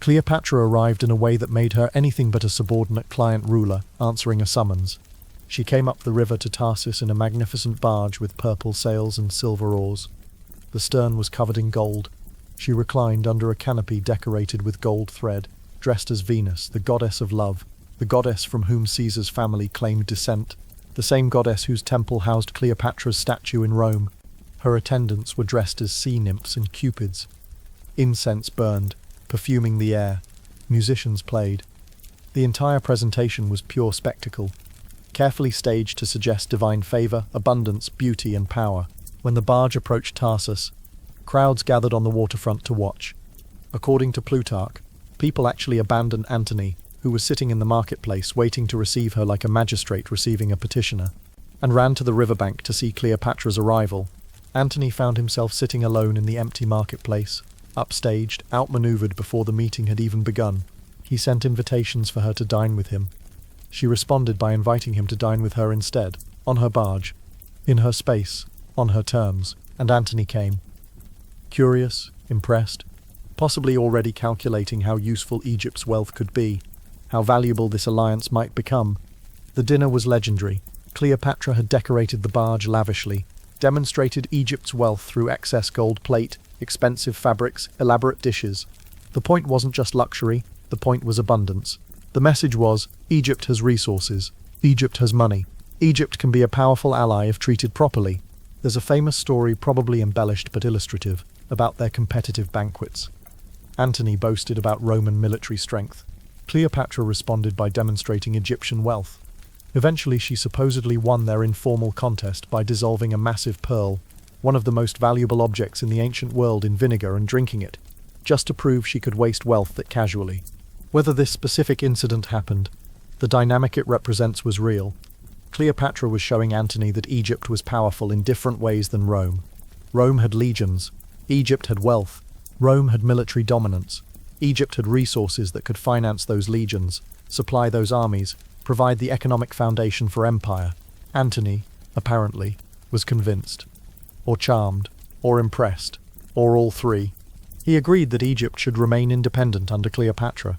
Cleopatra arrived in a way that made her anything but a subordinate client ruler answering a summons. She came up the river to Tarsus in a magnificent barge with purple sails and silver oars. The stern was covered in gold. She reclined under a canopy decorated with gold thread, dressed as Venus, the goddess of love, the goddess from whom Caesar's family claimed descent, the same goddess whose temple housed Cleopatra's statue in Rome. Her attendants were dressed as sea nymphs and cupids. Incense burned, perfuming the air. Musicians played. The entire presentation was pure spectacle, carefully staged to suggest divine favor, abundance, beauty, and power. When the barge approached Tarsus, crowds gathered on the waterfront to watch. According to Plutarch, people actually abandoned Antony, who was sitting in the marketplace waiting to receive her like a magistrate receiving a petitioner, and ran to the riverbank to see Cleopatra's arrival. Antony found himself sitting alone in the empty marketplace, upstaged, outmaneuvered before the meeting had even begun. He sent invitations for her to dine with him. She responded by inviting him to dine with her instead, on her barge, in her space, on her terms, and Antony came. Curious, impressed, possibly already calculating how useful Egypt's wealth could be, how valuable this alliance might become. The dinner was legendary. Cleopatra had decorated the barge lavishly, demonstrated Egypt's wealth through excess gold plate, expensive fabrics, elaborate dishes. The point wasn't just luxury, the point was abundance. The message was, Egypt has resources, Egypt has money, Egypt can be a powerful ally if treated properly. There's a famous story, probably embellished but illustrative, about their competitive banquets. Antony boasted about Roman military strength. Cleopatra responded by demonstrating Egyptian wealth. Eventually she supposedly won their informal contest by dissolving a massive pearl, one of the most valuable objects in the ancient world, in vinegar and drinking it, just to prove she could waste wealth that casually. Whether this specific incident happened, the dynamic it represents was real. Cleopatra was showing Antony that Egypt was powerful in different ways than Rome. Rome had legions, Egypt had wealth, Rome had military dominance, Egypt had resources that could finance those legions, supply those armies, provide the economic foundation for empire. Antony, apparently, was convinced, or charmed, or impressed, or all three. He agreed that Egypt should remain independent under Cleopatra.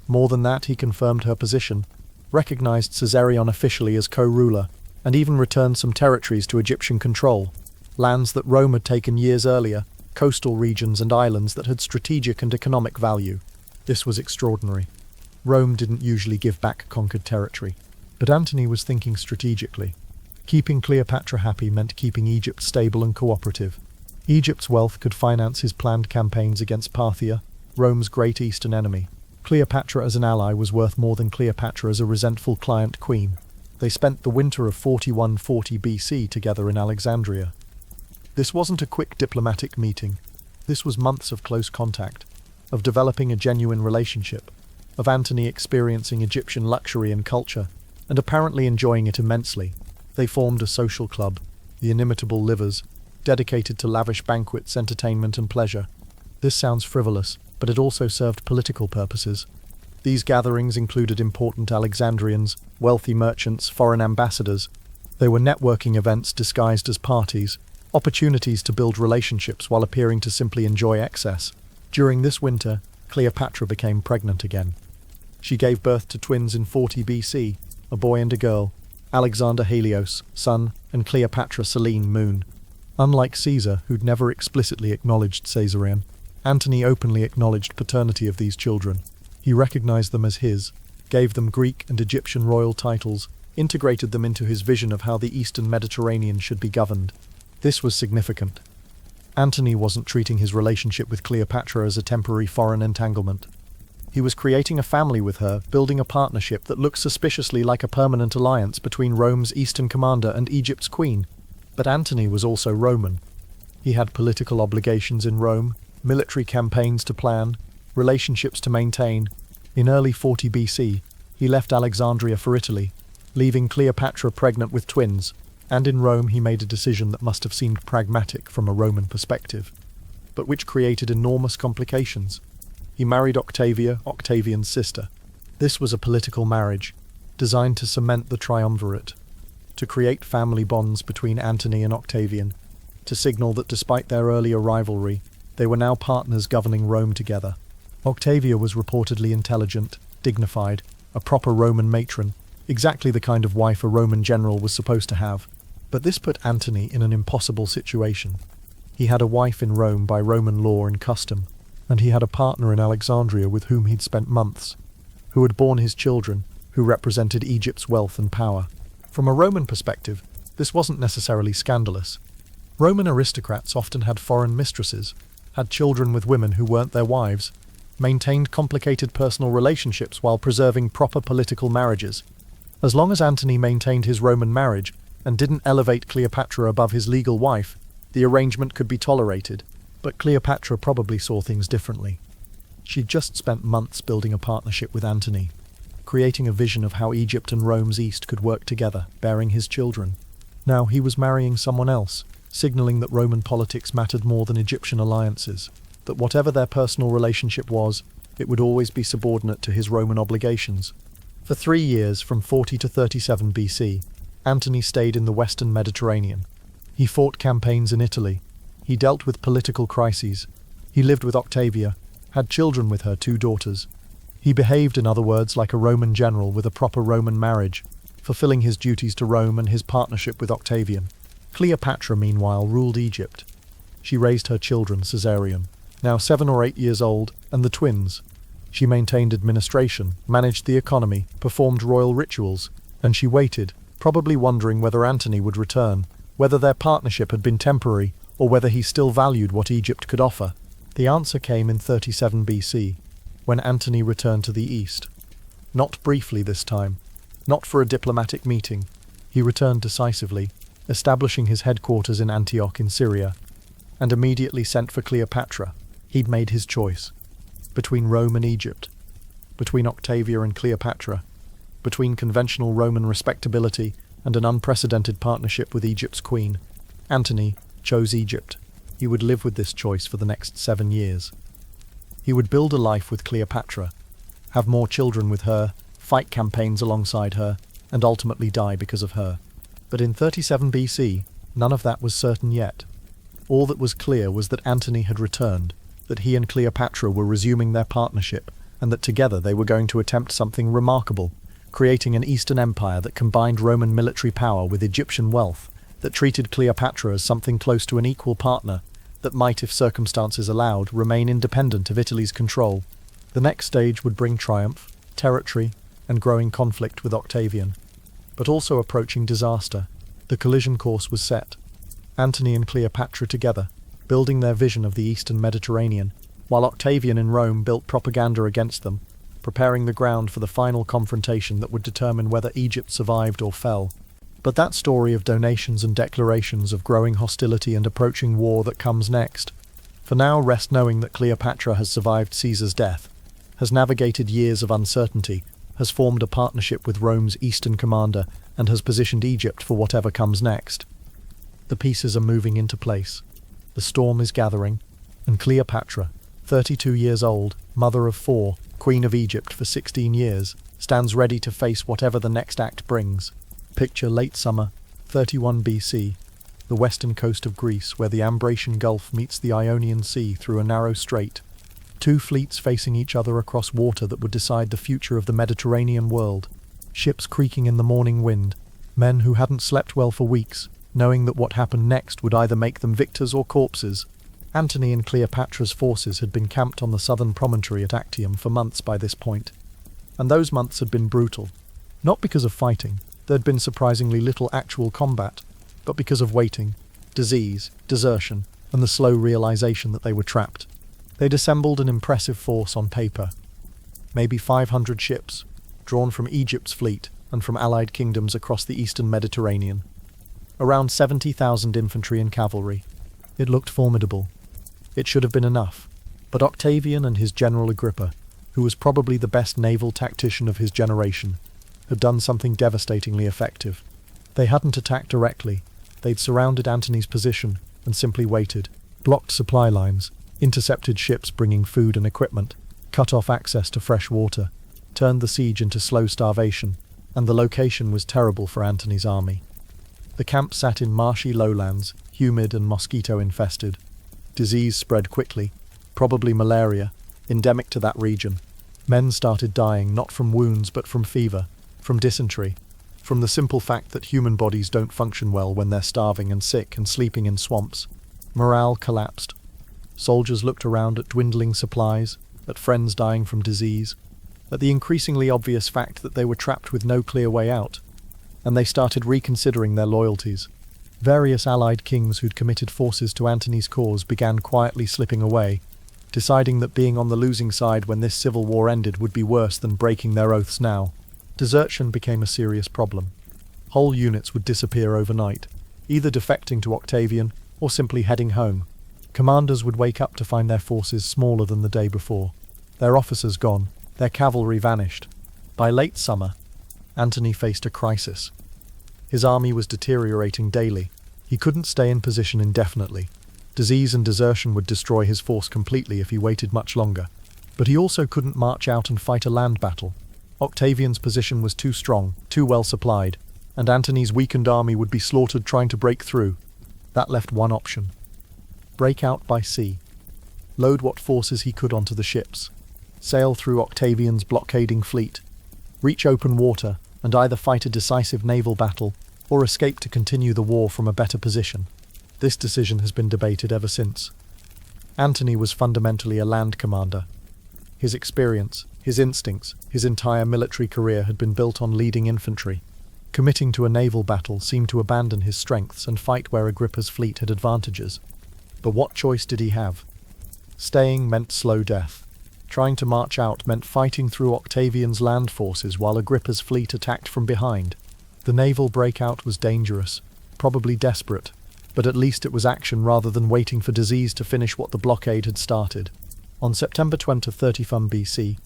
More than that, he confirmed her position, recognized Caesarion officially as co-ruler, and even returned some territories to Egyptian control, lands that Rome had taken years earlier, coastal regions and islands that had strategic and economic value. This was extraordinary. Rome didn't usually give back conquered territory, but Antony was thinking strategically. Keeping Cleopatra happy meant keeping Egypt stable and cooperative. Egypt's wealth could finance his planned campaigns against Parthia, Rome's great eastern enemy. Cleopatra as an ally was worth more than Cleopatra as a resentful client queen. They spent the winter of 4140 BC together in Alexandria. This wasn't a quick diplomatic meeting. This was months of close contact, of developing a genuine relationship, of Antony experiencing Egyptian luxury and culture, and apparently enjoying it immensely. They formed a social club, the Inimitable Livers, dedicated to lavish banquets, entertainment, and pleasure. This sounds frivolous, but it also served political purposes. These gatherings included important Alexandrians, wealthy merchants, foreign ambassadors. They were networking events disguised as parties, opportunities to build relationships while appearing to simply enjoy excess. During this winter, Cleopatra became pregnant again. She gave birth to twins in 40 BC, a boy and a girl, Alexander Helios, sun, and Cleopatra Selene, moon. Unlike Caesar, who'd never explicitly acknowledged Caesarion, Antony openly acknowledged paternity of these children. He recognized them as his, gave them Greek and Egyptian royal titles, integrated them into his vision of how the Eastern Mediterranean should be governed. This was significant. Antony wasn't treating his relationship with Cleopatra as a temporary foreign entanglement. He was creating a family with her, building a partnership that looked suspiciously like a permanent alliance between Rome's Eastern commander and Egypt's queen. But Antony was also Roman. He had political obligations in Rome, military campaigns to plan, relationships to maintain. In early 40 BC, he left Alexandria for Italy, leaving Cleopatra pregnant with twins, and in Rome he made a decision that must have seemed pragmatic from a Roman perspective, but which created enormous complications. He married Octavia, Octavian's sister. This was a political marriage, designed to cement the triumvirate, to create family bonds between Antony and Octavian, to signal that despite their earlier rivalry, they were now partners governing Rome together. Octavia was reportedly intelligent, dignified, a proper Roman matron, exactly the kind of wife a Roman general was supposed to have. But this put Antony in an impossible situation. He had a wife in Rome by Roman law and custom, and he had a partner in Alexandria with whom he'd spent months, who had borne his children, who represented Egypt's wealth and power. From a Roman perspective, this wasn't necessarily scandalous. Roman aristocrats often had foreign mistresses, had children with women who weren't their wives, maintained complicated personal relationships while preserving proper political marriages. As long as Antony maintained his Roman marriage and didn't elevate Cleopatra above his legal wife, the arrangement could be tolerated. But Cleopatra probably saw things differently. She'd just spent months building a partnership with Antony, creating a vision of how Egypt and Rome's East could work together, bearing his children. Now he was marrying someone else, signaling that Roman politics mattered more than Egyptian alliances, that whatever their personal relationship was, it would always be subordinate to his Roman obligations. For 3 years, from 40 to 37 BC, Antony stayed in the Western Mediterranean. He fought campaigns in Italy. He dealt with political crises. He lived with Octavia, had children with her 2 daughters. He behaved, in other words, like a Roman general with a proper Roman marriage, fulfilling his duties to Rome and his partnership with Octavian. Cleopatra, meanwhile, ruled Egypt. She raised her children, Caesarion, now 7 or 8 years old, and the twins. She maintained administration, managed the economy, performed royal rituals, and she waited, probably wondering whether Antony would return, whether their partnership had been temporary, or whether he still valued what Egypt could offer. The answer came in 37 BC, when Antony returned to the east. Not briefly this time, not for a diplomatic meeting. He returned decisively, establishing his headquarters in Antioch in Syria, and immediately sent for Cleopatra. He'd made his choice. Between Rome and Egypt, between Octavia and Cleopatra, between conventional Roman respectability and an unprecedented partnership with Egypt's queen, Antony chose Egypt. He would live with this choice for the next 7 years. He would build a life with Cleopatra, have more children with her, fight campaigns alongside her, and ultimately die because of her. But in 37 BC, none of that was certain yet. All that was clear was that Antony had returned, that he and Cleopatra were resuming their partnership, and that together they were going to attempt something remarkable, creating an Eastern empire that combined Roman military power with Egyptian wealth, that treated Cleopatra as something close to an equal partner, that might, if circumstances allowed, remain independent of Italy's control. The next stage would bring triumph, territory, and growing conflict with Octavian, but also approaching disaster. The collision course was set. Antony and Cleopatra together, building their vision of the Eastern Mediterranean, while Octavian in Rome built propaganda against them, preparing the ground for the final confrontation that would determine whether Egypt survived or fell. But that story of donations and declarations of growing hostility and approaching war that comes next. For now, rest knowing that Cleopatra has survived Caesar's death, has navigated years of uncertainty, has formed a partnership with Rome's Eastern commander, and has positioned Egypt for whatever comes next. The pieces are moving into place. The storm is gathering, and Cleopatra, 32 years old, mother of 4, queen of Egypt for 16 years, stands ready to face whatever the next act brings. Picture late summer, 31 BC, the western coast of Greece where the Ambracian Gulf meets the Ionian Sea through a narrow strait. 2 fleets facing each other across water that would decide the future of the Mediterranean world. Ships creaking in the morning wind, men who hadn't slept well for weeks, knowing that what happened next would either make them victors or corpses. Antony and Cleopatra's forces had been camped on the southern promontory at Actium for months by this point, and those months had been brutal, not because of fighting, There had been surprisingly little actual combat, but because of waiting, disease, desertion, and the slow realization that they were trapped, they'd assembled an impressive force on paper. Maybe 500 ships, drawn from Egypt's fleet and from allied kingdoms across the eastern Mediterranean. Around 70,000 infantry and cavalry. It looked formidable. It should have been enough. But Octavian and his general Agrippa, who was probably the best naval tactician of his generation, had done something devastatingly effective. They hadn't attacked directly. They'd surrounded Antony's position and simply waited, blocked supply lines, intercepted ships bringing food and equipment, cut off access to fresh water, turned the siege into slow starvation, and the location was terrible for Antony's army. The camp sat in marshy lowlands, humid and mosquito-infested. Disease spread quickly, probably malaria, endemic to that region. Men started dying not from wounds but from fever, from dysentery, from the simple fact that human bodies don't function well when they're starving and sick and sleeping in swamps. Morale collapsed. Soldiers looked around at dwindling supplies, at friends dying from disease, at the increasingly obvious fact that they were trapped with no clear way out, and they started reconsidering their loyalties. Various allied kings who'd committed forces to Antony's cause began quietly slipping away, deciding that being on the losing side when this civil war ended would be worse than breaking their oaths now. Desertion became a serious problem. Whole units would disappear overnight, either defecting to Octavian or simply heading home. Commanders would wake up to find their forces smaller than the day before, their officers gone, their cavalry vanished. By late summer, Antony faced a crisis. His army was deteriorating daily. He couldn't stay in position indefinitely. Disease and desertion would destroy his force completely if he waited much longer. But he also couldn't march out and fight a land battle. Octavian's position was too strong, too well supplied, and Antony's weakened army would be slaughtered trying to break through. That left one option. Break out by sea. Load what forces he could onto the ships. Sail through Octavian's blockading fleet. Reach open water and either fight a decisive naval battle or escape to continue the war from a better position. This decision has been debated ever since. Antony was fundamentally a land commander. His experience, his instincts, his entire military career had been built on leading infantry. Committing to a naval battle seemed to abandon his strengths and fight where Agrippa's fleet had advantages. But what choice did he have? Staying meant slow death. Trying to march out meant fighting through Octavian's land forces while Agrippa's fleet attacked from behind. The naval breakout was dangerous, probably desperate, but at least it was action rather than waiting for disease to finish what the blockade had started. On September 31 BC,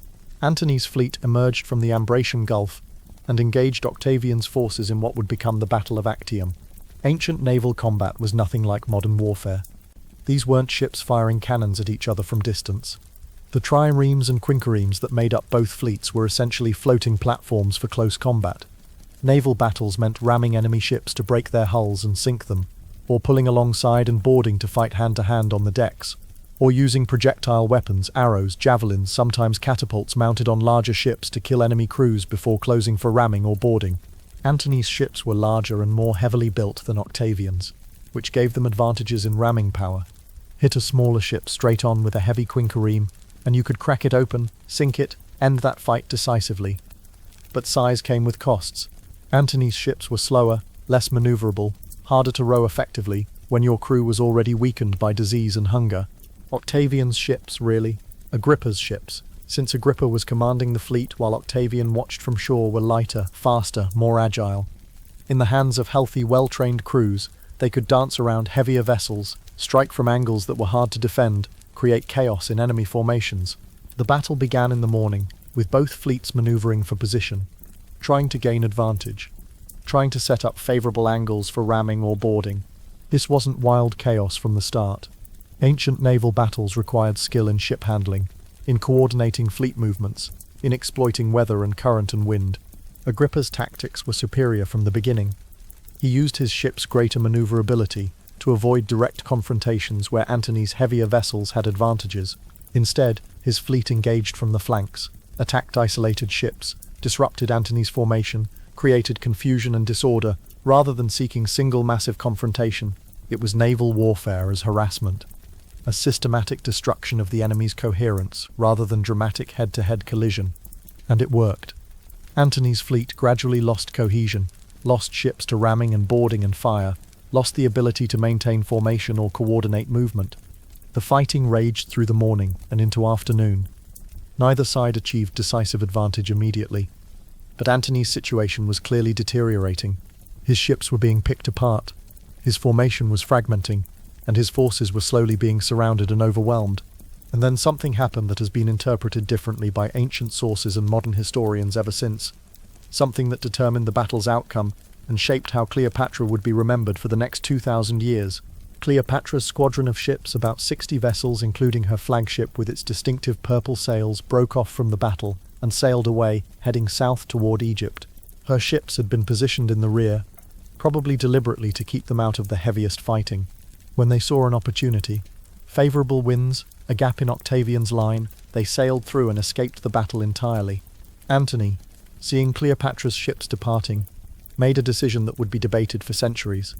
Antony's fleet emerged from the Ambracian Gulf and engaged Octavian's forces in what would become the Battle of Actium. Ancient naval combat was nothing like modern warfare. These weren't ships firing cannons at each other from distance. The triremes and quinqueremes that made up both fleets were essentially floating platforms for close combat. Naval battles meant ramming enemy ships to break their hulls and sink them, or pulling alongside and boarding to fight hand-to-hand on the decks, or using projectile weapons, arrows, javelins, sometimes catapults mounted on larger ships to kill enemy crews before closing for ramming or boarding. Antony's ships were larger and more heavily built than Octavian's, which gave them advantages in ramming power. Hit a smaller ship straight on with a heavy quinquereme, and you could crack it open, sink it, end that fight decisively. But size came with costs. Antony's ships were slower, less maneuverable, harder to row effectively when your crew was already weakened by disease and hunger. Octavian's ships, really. Agrippa's ships, since Agrippa was commanding the fleet while Octavian watched from shore, were lighter, faster, more agile. In the hands of healthy, well-trained crews, they could dance around heavier vessels, strike from angles that were hard to defend, create chaos in enemy formations. The battle began in the morning, with both fleets maneuvering for position, trying to gain advantage, trying to set up favorable angles for ramming or boarding. This wasn't wild chaos from the start. Ancient naval battles required skill in ship handling, in coordinating fleet movements, in exploiting weather and current and wind. Agrippa's tactics were superior from the beginning. He used his ship's greater maneuverability to avoid direct confrontations where Antony's heavier vessels had advantages. Instead, his fleet engaged from the flanks, attacked isolated ships, disrupted Antony's formation, created confusion and disorder. Rather than seeking single massive confrontation, it was naval warfare as harassment, a systematic destruction of the enemy's coherence rather than dramatic head-to-head collision. And it worked. Antony's fleet gradually lost cohesion, lost ships to ramming and boarding and fire, lost the ability to maintain formation or coordinate movement. The fighting raged through the morning and into afternoon. Neither side achieved decisive advantage immediately, but Antony's situation was clearly deteriorating. His ships were being picked apart, his formation was fragmenting, and his forces were slowly being surrounded and overwhelmed. And then something happened that has been interpreted differently by ancient sources and modern historians ever since. Something that determined the battle's outcome and shaped how Cleopatra would be remembered for the next 2,000 years. Cleopatra's squadron of ships, about 60 vessels including her flagship with its distinctive purple sails, broke off from the battle and sailed away, heading south toward Egypt. Her ships had been positioned in the rear, probably deliberately to keep them out of the heaviest fighting. When they saw an opportunity, favorable winds, a gap in Octavian's line, they sailed through and escaped the battle entirely. Antony, seeing Cleopatra's ships departing, made a decision that would be debated for centuries.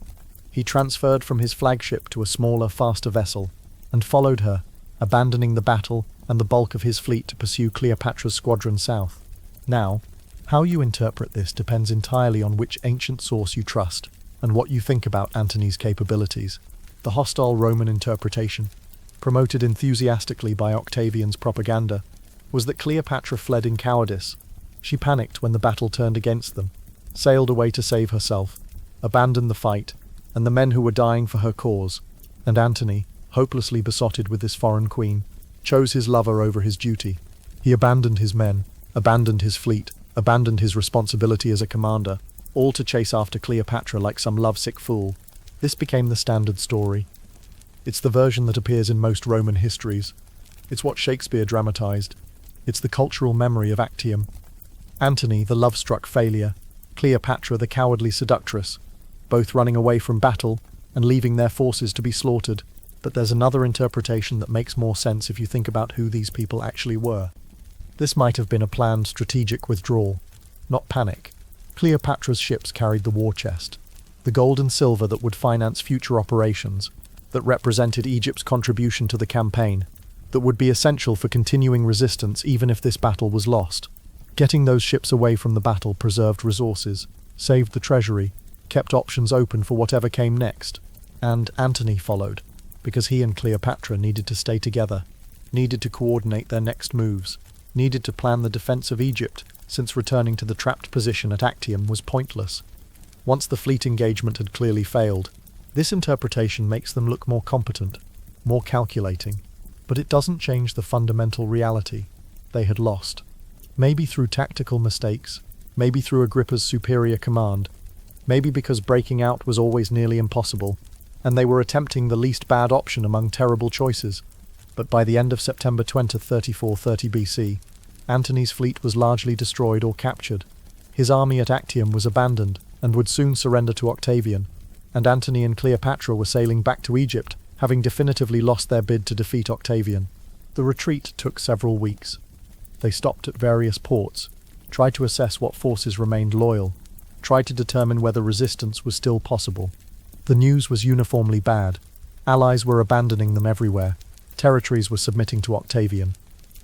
He transferred from his flagship to a smaller, faster vessel, and followed her, abandoning the battle and the bulk of his fleet to pursue Cleopatra's squadron south. Now, how you interpret this depends entirely on which ancient source you trust, and what you think about Antony's capabilities. The hostile Roman interpretation, promoted enthusiastically by Octavian's propaganda, was that Cleopatra fled in cowardice. She panicked when the battle turned against them, sailed away to save herself, abandoned the fight, and the men who were dying for her cause. And Antony, hopelessly besotted with this foreign queen, chose his lover over his duty. He abandoned his men, abandoned his fleet, abandoned his responsibility as a commander, all to chase after Cleopatra like some lovesick fool. This became the standard story. It's the version that appears in most Roman histories. It's what Shakespeare dramatized. It's the cultural memory of Actium. Antony, the love-struck failure, Cleopatra, the cowardly seductress, both running away from battle and leaving their forces to be slaughtered. But there's another interpretation that makes more sense if you think about who these people actually were. This might have been a planned strategic withdrawal, not panic. Cleopatra's ships carried the war chest, the gold and silver that would finance future operations, that represented Egypt's contribution to the campaign, that would be essential for continuing resistance even if this battle was lost. Getting those ships away from the battle preserved resources, saved the treasury, kept options open for whatever came next. And Antony followed, because he and Cleopatra needed to stay together, needed to coordinate their next moves, needed to plan the defense of Egypt, since returning to the trapped position at Actium was pointless. Once the fleet engagement had clearly failed, this interpretation makes them look more competent, more calculating, but it doesn't change the fundamental reality. They had lost. Maybe through tactical mistakes, maybe through Agrippa's superior command, maybe because breaking out was always nearly impossible, and they were attempting the least bad option among terrible choices. But by the end of September 20, 3430 BC, Antony's fleet was largely destroyed or captured. His army at Actium was abandoned and would soon surrender to Octavian, and Antony and Cleopatra were sailing back to Egypt, having definitively lost their bid to defeat Octavian. The retreat took several weeks. They stopped at various ports, tried to assess what forces remained loyal, tried to determine whether resistance was still possible. The news was uniformly bad. Allies were abandoning them everywhere. Territories were submitting to Octavian.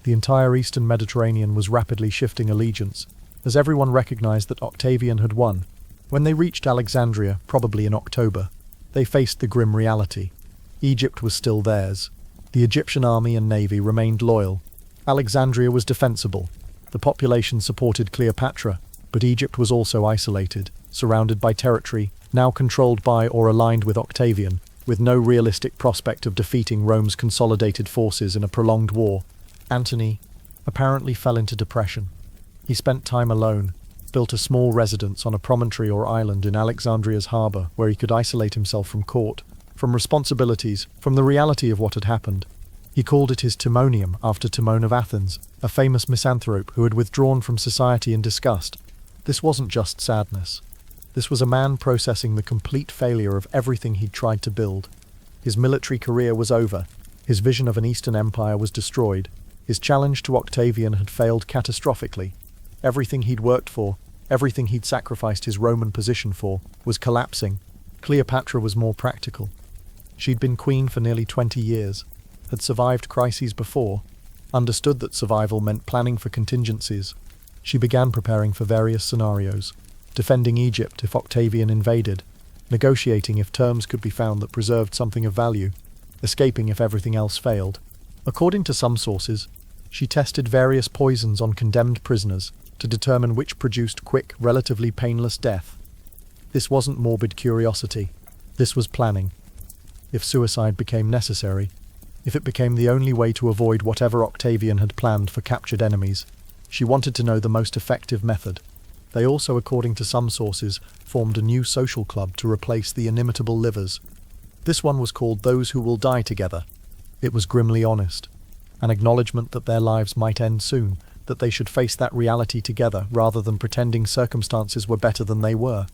The entire eastern Mediterranean was rapidly shifting allegiance, as everyone recognized that Octavian had won. When they reached Alexandria, probably in October, they faced the grim reality. Egypt was still theirs. The Egyptian army and navy remained loyal. Alexandria was defensible. The population supported Cleopatra, but Egypt was also isolated, surrounded by territory, now controlled by or aligned with Octavian, with no realistic prospect of defeating Rome's consolidated forces in a prolonged war. Antony apparently fell into depression. He spent time alone, built a small residence on a promontory or island in Alexandria's harbour where he could isolate himself from court, from responsibilities, from the reality of what had happened. He called it his Timonium, after Timon of Athens, a famous misanthrope who had withdrawn from society in disgust. This wasn't just sadness. This was a man processing the complete failure of everything he'd tried to build. His military career was over. His vision of an Eastern Empire was destroyed. His challenge to Octavian had failed catastrophically. Everything he'd worked for, everything he'd sacrificed his Roman position for, was collapsing. Cleopatra was more practical. She'd been queen for nearly 20 years, had survived crises before, understood that survival meant planning for contingencies. She began preparing for various scenarios. defending Egypt if Octavian invaded, negotiating if terms could be found that preserved something of value, escaping if everything else failed. According to some sources, she tested various poisons on condemned prisoners to determine which produced quick, relatively painless death. This wasn't morbid curiosity. This was planning. If suicide became necessary, if it became the only way to avoid whatever Octavian had planned for captured enemies, she wanted to know the most effective method. They also, according to some sources, formed a new social club to replace the inimitable livers. This one was called Those Who Will Die Together. It was grimly honest, an acknowledgement that their lives might end soon, that they should face that reality together rather than pretending circumstances were better than they were.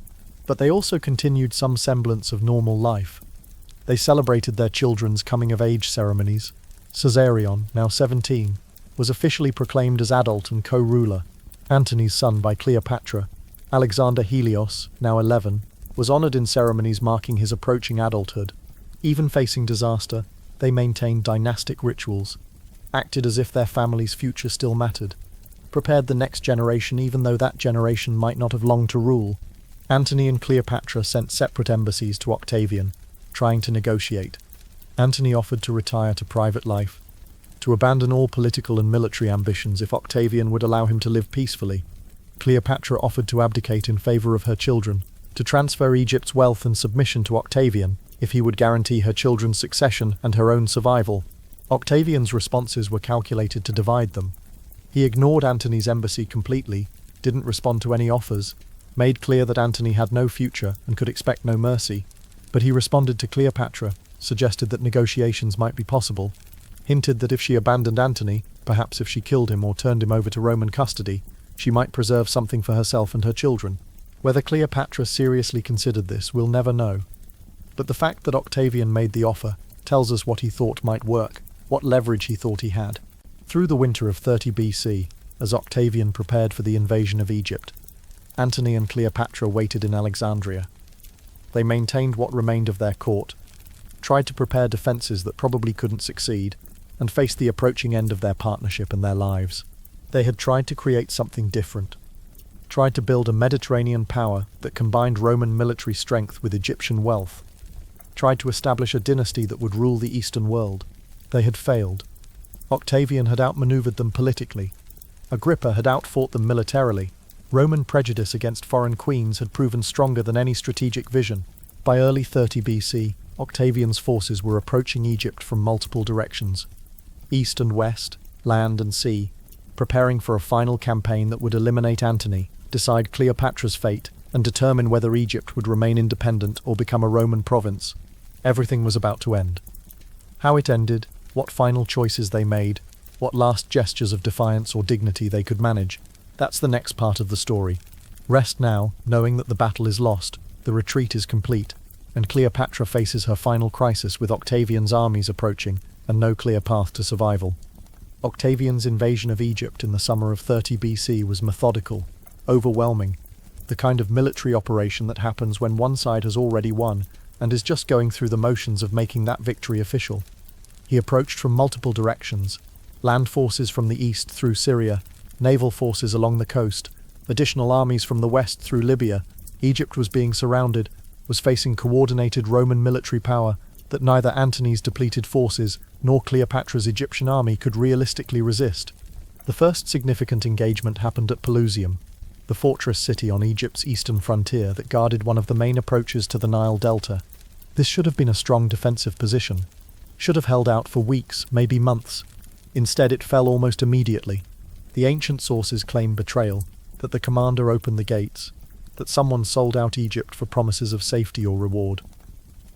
But they also continued some semblance of normal life. They celebrated their children's coming-of-age ceremonies. Caesarion, now 17, was officially proclaimed as adult and co-ruler. Antony's son by Cleopatra, Alexander Helios, now 11, was honoured in ceremonies marking his approaching adulthood. Even facing disaster, they maintained dynastic rituals, acted as if their family's future still mattered, prepared the next generation even though that generation might not have longed to rule. Antony and Cleopatra sent separate embassies to Octavian, trying to negotiate. Antony offered to retire to private life, to abandon all political and military ambitions if Octavian would allow him to live peacefully. Cleopatra offered to abdicate in favour of her children, to transfer Egypt's wealth and submission to Octavian if he would guarantee her children's succession and her own survival. Octavian's responses were calculated to divide them. He ignored Antony's embassy completely, didn't respond to any offers, made clear that Antony had no future and could expect no mercy. But he responded to Cleopatra, suggested that negotiations might be possible, hinted that if she abandoned Antony, perhaps if she killed him or turned him over to Roman custody, she might preserve something for herself and her children. Whether Cleopatra seriously considered this, we'll never know. But the fact that Octavian made the offer tells us what he thought might work, what leverage he thought he had. Through the winter of 30 BC, as Octavian prepared for the invasion of Egypt, Antony and Cleopatra waited in Alexandria. They maintained what remained of their court, tried to prepare defences that probably couldn't succeed, and faced the approaching end of their partnership and their lives. They had tried to create something different, tried to build a Mediterranean power that combined Roman military strength with Egyptian wealth, tried to establish a dynasty that would rule the Eastern world. They had failed. Octavian had outmaneuvered them politically. Agrippa had outfought them militarily. Roman prejudice against foreign queens had proven stronger than any strategic vision. By early 30 BC, Octavian's forces were approaching Egypt from multiple directions, east and west, land and sea, preparing for a final campaign that would eliminate Antony, decide Cleopatra's fate, and determine whether Egypt would remain independent or become a Roman province. Everything was about to end. How it ended, what final choices they made, what last gestures of defiance or dignity they could manage, that's the next part of the story. Rest now, knowing that the battle is lost, the retreat is complete, and Cleopatra faces her final crisis with Octavian's armies approaching and no clear path to survival. Octavian's invasion of Egypt in the summer of 30 BC was methodical, overwhelming, the kind of military operation that happens when one side has already won and is just going through the motions of making that victory official. He approached from multiple directions, land forces from the east through Syria, naval forces along the coast, additional armies from the west through Libya. Egypt was being surrounded, was facing coordinated Roman military power that neither Antony's depleted forces nor Cleopatra's Egyptian army could realistically resist. The first significant engagement happened at Pelusium, the fortress city on Egypt's eastern frontier that guarded one of the main approaches to the Nile Delta. This should have been a strong defensive position, should have held out for weeks, maybe months. Instead, it fell almost immediately. The ancient sources claim betrayal, that the commander opened the gates, that someone sold out Egypt for promises of safety or reward.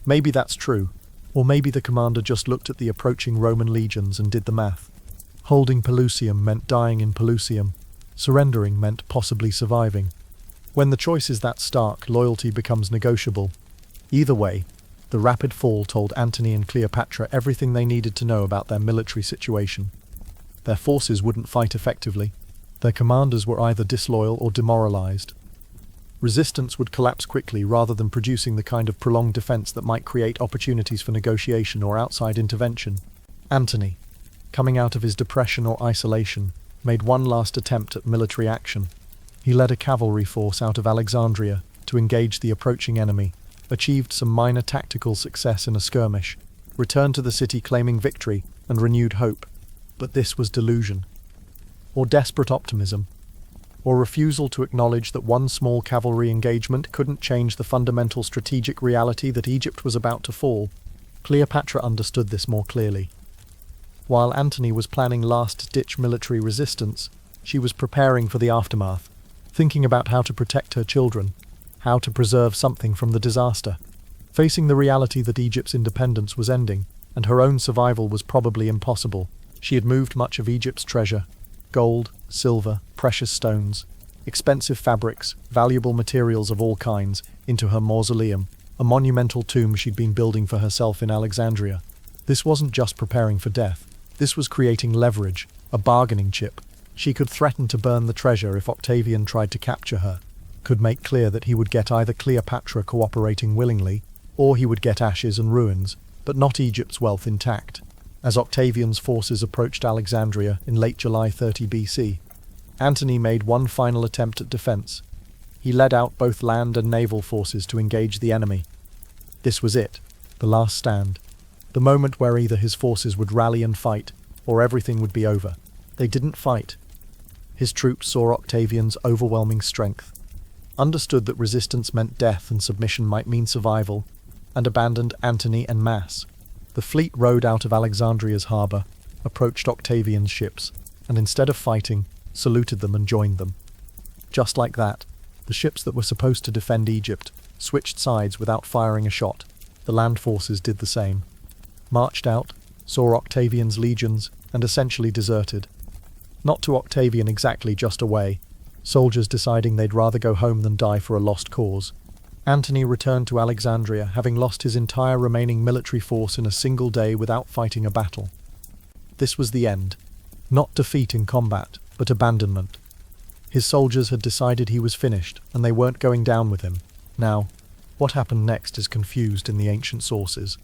Maybe that's true, or maybe the commander just looked at the approaching Roman legions and did the math. Holding Pelusium meant dying in Pelusium. Surrendering meant possibly surviving. When the choice is that stark, loyalty becomes negotiable. Either way, the rapid fall told Antony and Cleopatra everything they needed to know about their military situation. Their forces wouldn't fight effectively. Their commanders were either disloyal or demoralized. Resistance would collapse quickly rather than producing the kind of prolonged defense that might create opportunities for negotiation or outside intervention. Antony, coming out of his depression or isolation, made one last attempt at military action. He led a cavalry force out of Alexandria to engage the approaching enemy, achieved some minor tactical success in a skirmish, returned to the city claiming victory and renewed hope. But this was delusion, or desperate optimism, or refusal to acknowledge that one small cavalry engagement couldn't change the fundamental strategic reality that Egypt was about to fall. Cleopatra understood this more clearly. While Antony was planning last-ditch military resistance, she was preparing for the aftermath, thinking about how to protect her children, how to preserve something from the disaster. Facing the reality that Egypt's independence was ending, and her own survival was probably impossible, she had moved much of Egypt's treasure, gold, silver, precious stones, expensive fabrics, valuable materials of all kinds, into her mausoleum, a monumental tomb she'd been building for herself in Alexandria. This wasn't just preparing for death. This was creating leverage, a bargaining chip. She could threaten to burn the treasure if Octavian tried to capture her, could make clear that he would get either Cleopatra cooperating willingly, or he would get ashes and ruins, but not Egypt's wealth intact. As Octavian's forces approached Alexandria in late July 30 BC, Antony made one final attempt at defense. He led out both land and naval forces to engage the enemy. This was it, the last stand, the moment where either his forces would rally and fight, or everything would be over. They didn't fight. His troops saw Octavian's overwhelming strength, understood that resistance meant death and submission might mean survival, and abandoned Antony en masse. The fleet rowed out of Alexandria's harbour, approached Octavian's ships, and instead of fighting, saluted them and joined them. Just like that, the ships that were supposed to defend Egypt switched sides without firing a shot. The land forces did the same. Marched out, saw Octavian's legions, and essentially deserted. Not to Octavian exactly, just away, soldiers deciding they'd rather go home than die for a lost cause. Antony returned to Alexandria, having lost his entire remaining military force in a single day without fighting a battle. This was the end. Not defeat in combat, but abandonment. His soldiers had decided he was finished, and they weren't going down with him. Now, what happened next is confused in the ancient sources.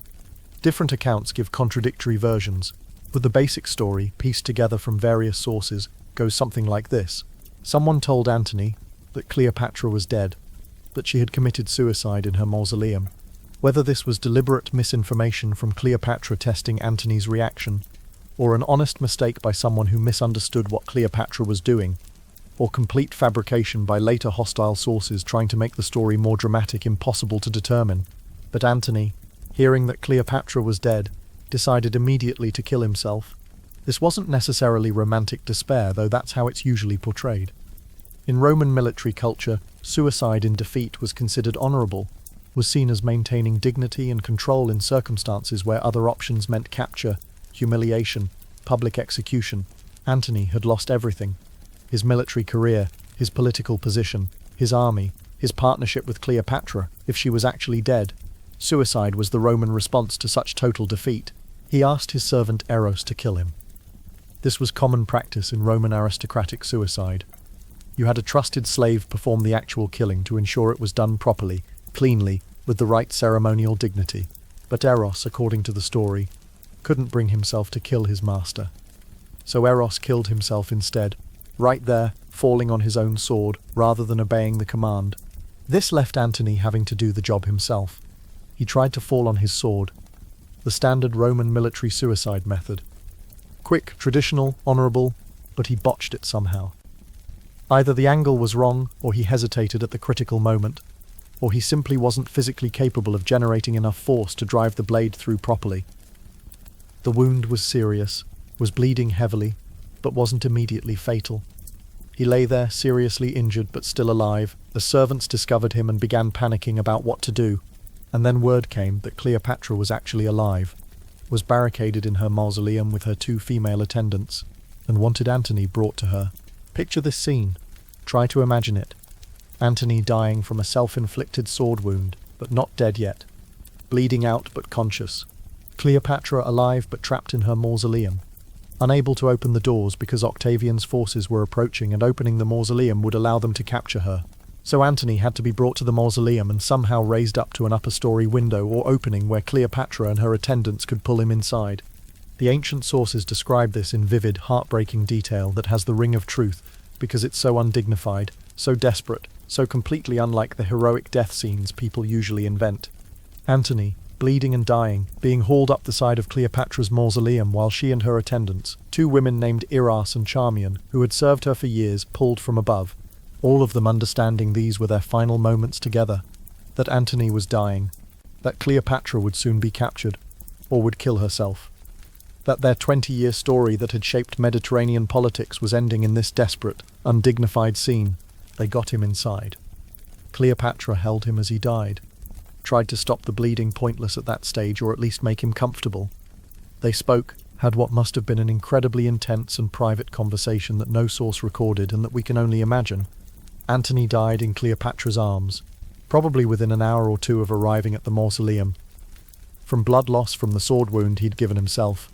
Different accounts give contradictory versions, but the basic story, pieced together from various sources, goes something like this. Someone told Antony that Cleopatra was dead, that she had committed suicide in her mausoleum. Whether this was deliberate misinformation from Cleopatra testing Antony's reaction, or an honest mistake by someone who misunderstood what Cleopatra was doing, or complete fabrication by later hostile sources trying to make the story more dramatic, impossible to determine. But Antony, hearing that Cleopatra was dead, decided immediately to kill himself. This wasn't necessarily romantic despair, though that's how it's usually portrayed. In Roman military culture, suicide in defeat was considered honorable, was seen as maintaining dignity and control in circumstances where other options meant capture, humiliation, public execution. Antony had lost everything. His military career, his political position, his army, his partnership with Cleopatra, if she was actually dead. Suicide was the Roman response to such total defeat. He asked his servant Eros to kill him. This was common practice in Roman aristocratic suicide. You had a trusted slave perform the actual killing to ensure it was done properly, cleanly, with the right ceremonial dignity. But Eros, according to the story, couldn't bring himself to kill his master. So Eros killed himself instead, right there, falling on his own sword, rather than obeying the command. This left Antony having to do the job himself. He tried to fall on his sword, the standard Roman military suicide method. Quick, traditional, honourable, but he botched it somehow. Either the angle was wrong, or he hesitated at the critical moment, or he simply wasn't physically capable of generating enough force to drive the blade through properly. The wound was serious, was bleeding heavily, but wasn't immediately fatal. He lay there, seriously injured but still alive, as servants discovered him and began panicking about what to do. And then word came that Cleopatra was actually alive, was barricaded in her mausoleum with her 2 female attendants, and wanted Antony brought to her. Picture this scene. Try to imagine it. Antony dying from a self-inflicted sword wound, but not dead yet. Bleeding out but conscious. Cleopatra alive but trapped in her mausoleum. Unable to open the doors because Octavian's forces were approaching, and opening the mausoleum would allow them to capture her. So Antony had to be brought to the mausoleum and somehow raised up to an upper-story window or opening where Cleopatra and her attendants could pull him inside. The ancient sources describe this in vivid, heartbreaking detail that has the ring of truth because it's so undignified, so desperate, so completely unlike the heroic death scenes people usually invent. Antony, bleeding and dying, being hauled up the side of Cleopatra's mausoleum while she and her attendants, two women named Iras and Charmian, who had served her for years, pulled from above, all of them understanding these were their final moments together, that Antony was dying, that Cleopatra would soon be captured, or would kill herself, that their 20-year story that had shaped Mediterranean politics was ending in this desperate, undignified scene. They got him inside. Cleopatra held him as he died, tried to stop the bleeding pointless at that stage or at least make him comfortable. They spoke, had what must have been an incredibly intense and private conversation that no source recorded and that we can only imagine. Antony died in Cleopatra's arms, probably within an hour or two of arriving at the mausoleum. From blood loss from the sword wound he'd given himself.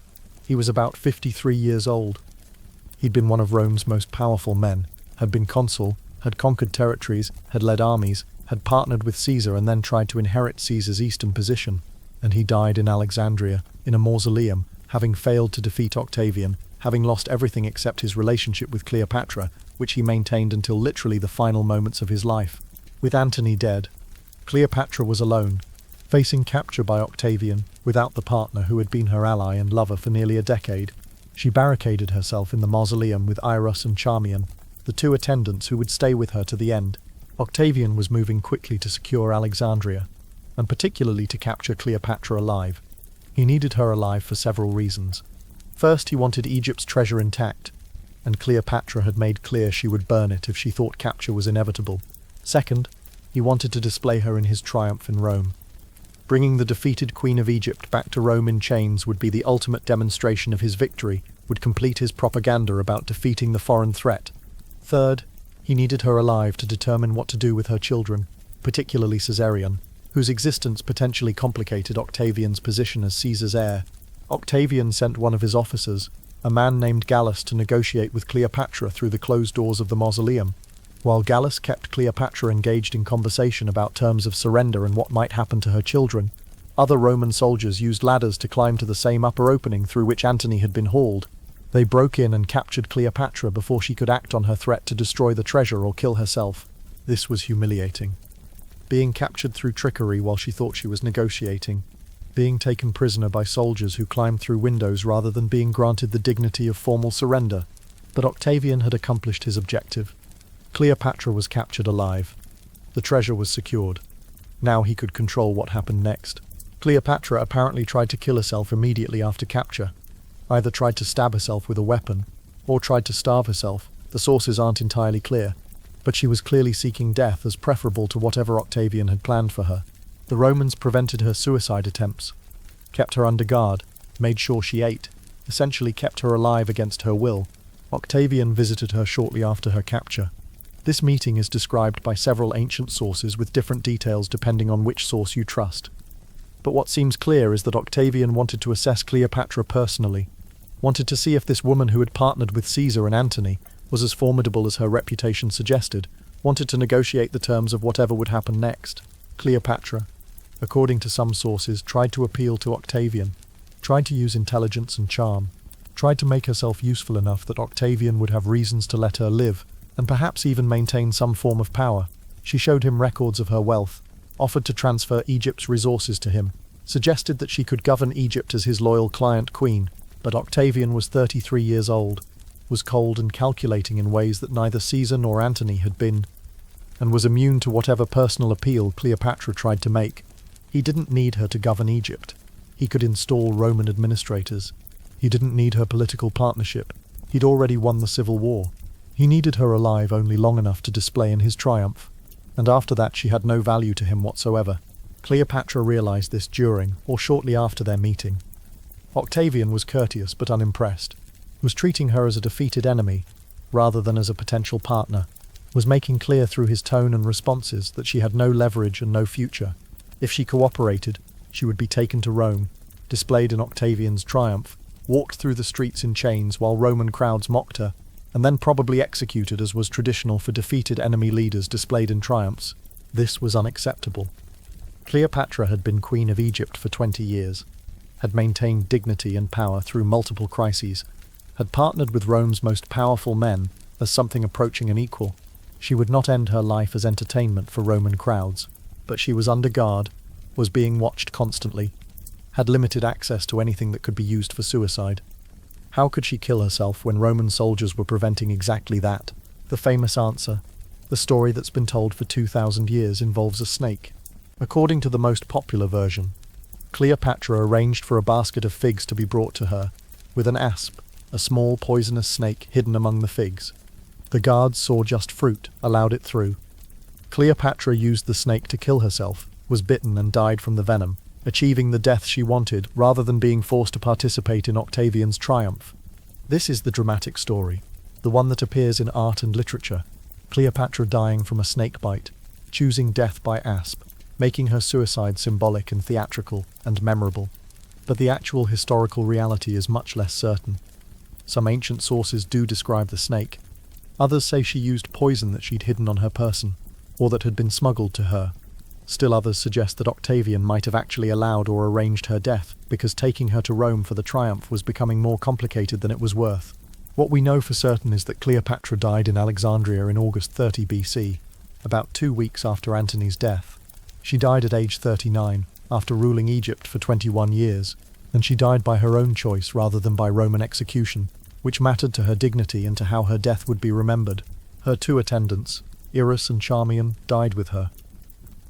He was about 53 years old. He'd been one of Rome's most powerful men, had been consul, had conquered territories, had led armies, had partnered with Caesar and then tried to inherit Caesar's eastern position. And he died in Alexandria, in a mausoleum, having failed to defeat Octavian, having lost everything except his relationship with Cleopatra, which he maintained until literally the final moments of his life. With Antony dead, Cleopatra was alone, facing capture by Octavian, without the partner who had been her ally and lover for nearly a decade. She barricaded herself in the mausoleum with Iras and Charmian, the two attendants who would stay with her to the end. Octavian was moving quickly to secure Alexandria, and particularly to capture Cleopatra alive. He needed her alive for several reasons. First, he wanted Egypt's treasure intact, and Cleopatra had made clear she would burn it if she thought capture was inevitable. Second, he wanted to display her in his triumph in Rome. Bringing the defeated Queen of Egypt back to Rome in chains would be the ultimate demonstration of his victory, would complete his propaganda about defeating the foreign threat. Third, he needed her alive to determine what to do with her children, particularly Caesarion, whose existence potentially complicated Octavian's position as Caesar's heir. Octavian sent one of his officers, a man named Gallus, to negotiate with Cleopatra through the closed doors of the mausoleum. While Gallus kept Cleopatra engaged in conversation about terms of surrender and what might happen to her children, other Roman soldiers used ladders to climb to the same upper opening through which Antony had been hauled. They broke in and captured Cleopatra before she could act on her threat to destroy the treasure or kill herself. This was humiliating. Being captured through trickery while she thought she was negotiating. Being taken prisoner by soldiers who climbed through windows rather than being granted the dignity of formal surrender. But Octavian had accomplished his objective. Cleopatra was captured alive. The treasure was secured. Now he could control what happened next. Cleopatra apparently tried to kill herself immediately after capture. Either tried to stab herself with a weapon, or tried to starve herself. The sources aren't entirely clear, but she was clearly seeking death as preferable to whatever Octavian had planned for her. The Romans prevented her suicide attempts, kept her under guard, made sure she ate, essentially kept her alive against her will. Octavian visited her shortly after her capture. This meeting is described by several ancient sources with different details depending on which source you trust. But what seems clear is that Octavian wanted to assess Cleopatra personally, wanted to see if this woman who had partnered with Caesar and Antony was as formidable as her reputation suggested, wanted to negotiate the terms of whatever would happen next. Cleopatra, according to some sources, tried to appeal to Octavian, tried to use intelligence and charm, tried to make herself useful enough that Octavian would have reasons to let her live, and perhaps even maintain some form of power. She showed him records of her wealth, offered to transfer Egypt's resources to him, suggested that she could govern Egypt as his loyal client queen, but Octavian was 33 years old, was cold and calculating in ways that neither Caesar nor Antony had been, and was immune to whatever personal appeal Cleopatra tried to make. He didn't need her to govern Egypt. He could install Roman administrators. He didn't need her political partnership. He'd already won the civil war. He needed her alive only long enough to display in his triumph, and after that she had no value to him whatsoever. Cleopatra realized this during, or shortly after their meeting. Octavian was courteous but unimpressed, was treating her as a defeated enemy, rather than as a potential partner, was making clear through his tone and responses that she had no leverage and no future. If she cooperated, she would be taken to Rome, displayed in Octavian's triumph, walked through the streets in chains while Roman crowds mocked her, and then probably executed as was traditional for defeated enemy leaders displayed in triumphs. This was unacceptable. Cleopatra had been Queen of Egypt for 20 years, had maintained dignity and power through multiple crises, had partnered with Rome's most powerful men as something approaching an equal. She would not end her life as entertainment for Roman crowds, but she was under guard, was being watched constantly, had limited access to anything that could be used for suicide. How could she kill herself when Roman soldiers were preventing exactly that? The famous answer, the story that's been told for 2,000 years, involves a snake. According to the most popular version, Cleopatra arranged for a basket of figs to be brought to her, with an asp, a small poisonous snake, hidden among the figs. The guards saw just fruit, allowed it through. Cleopatra used the snake to kill herself, was bitten and died from the venom, achieving the death she wanted rather than being forced to participate in Octavian's triumph. This is the dramatic story, the one that appears in art and literature. Cleopatra dying from a snake bite, choosing death by asp, making her suicide symbolic and theatrical and memorable. But the actual historical reality is much less certain. Some ancient sources do describe the snake. Others say she used poison that she'd hidden on her person, or that had been smuggled to her. Still others suggest that Octavian might have actually allowed or arranged her death, because taking her to Rome for the triumph was becoming more complicated than it was worth. What we know for certain is that Cleopatra died in Alexandria in August 30 BC, about 2 weeks after Antony's death. She died at age 39, after ruling Egypt for 21 years, and she died by her own choice rather than by Roman execution, which mattered to her dignity and to how her death would be remembered. Her 2 attendants, Irus and Charmian, died with her.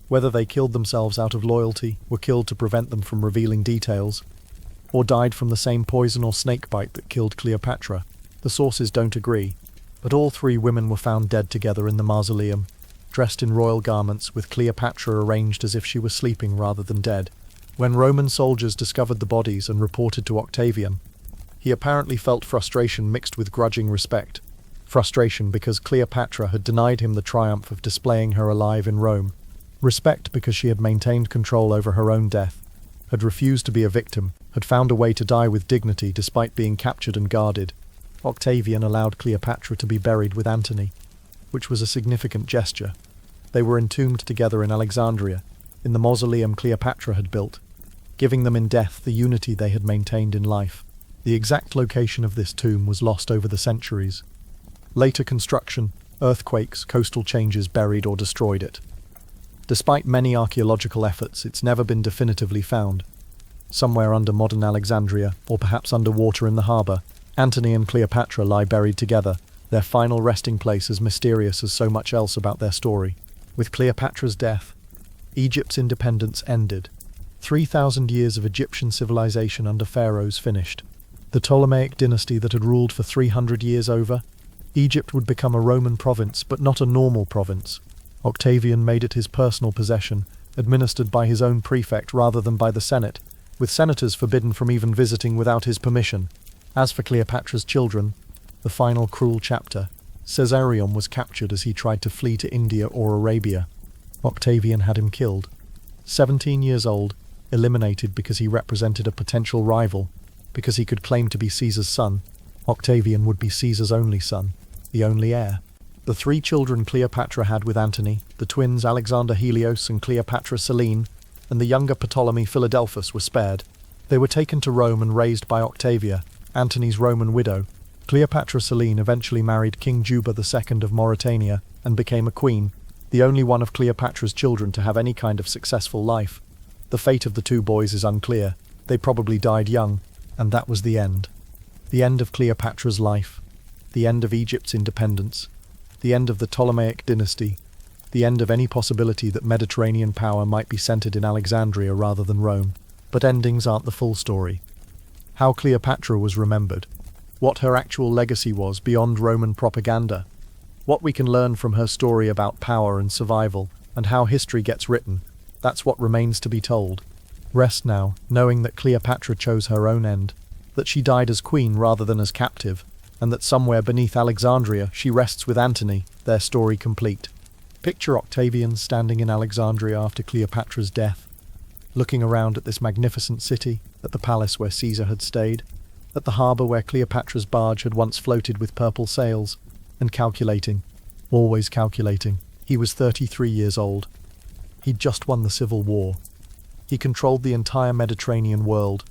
Whether they killed themselves out of loyalty, were killed to prevent them from revealing details, or died from the same poison or snake bite that killed Cleopatra, the sources don't agree, but all 3 women were found dead together in the mausoleum, dressed in royal garments, with Cleopatra arranged as if she were sleeping rather than dead. When Roman soldiers discovered the bodies and reported to Octavian, he apparently felt frustration mixed with grudging respect. Frustration because Cleopatra had denied him the triumph of displaying her alive in Rome. Respect because she had maintained control over her own death, had refused to be a victim, had found a way to die with dignity despite being captured and guarded. Octavian allowed Cleopatra to be buried with Antony, which was a significant gesture. They were entombed together in Alexandria, in the mausoleum Cleopatra had built, giving them in death the unity they had maintained in life. The exact location of this tomb was lost over the centuries. Later construction, earthquakes, coastal changes buried or destroyed it. Despite many archaeological efforts, it's never been definitively found. Somewhere under modern Alexandria, or perhaps underwater in the harbour, Antony and Cleopatra lie buried together, their final resting place as mysterious as so much else about their story. With Cleopatra's death, Egypt's independence ended. 3,000 years of Egyptian civilization under pharaohs finished. The Ptolemaic dynasty that had ruled for 300 years over, Egypt would become a Roman province, but not a normal province. Octavian made it his personal possession, administered by his own prefect rather than by the Senate, with senators forbidden from even visiting without his permission. As for Cleopatra's children, the final cruel chapter, Caesarion was captured as he tried to flee to India or Arabia. Octavian had him killed. 17 years old, eliminated because he represented a potential rival, because he could claim to be Caesar's son, Octavian would be Caesar's only son, the only heir. The 3 children Cleopatra had with Antony, the twins Alexander Helios and Cleopatra Selene, and the younger Ptolemy Philadelphus were spared. They were taken to Rome and raised by Octavia, Antony's Roman widow. Cleopatra Selene eventually married King Juba II of Mauritania and became a queen, the only one of Cleopatra's children to have any kind of successful life. The fate of the 2 boys is unclear. They probably died young, and that was the end. The end of Cleopatra's life, the end of Egypt's independence, the end of the Ptolemaic dynasty, the end of any possibility that Mediterranean power might be centered in Alexandria rather than Rome. But endings aren't the full story. How Cleopatra was remembered, what her actual legacy was beyond Roman propaganda, what we can learn from her story about power and survival, and how history gets written, that's what remains to be told. Rest now, knowing that Cleopatra chose her own end, that she died as queen rather than as captive, and that somewhere beneath Alexandria she rests with Antony, their story complete. Picture Octavian standing in Alexandria after Cleopatra's death, looking around at this magnificent city, at the palace where Caesar had stayed, at the harbour where Cleopatra's barge had once floated with purple sails, and calculating, always calculating. He was 33 years old. He'd just won the Civil War. He controlled the entire Mediterranean world.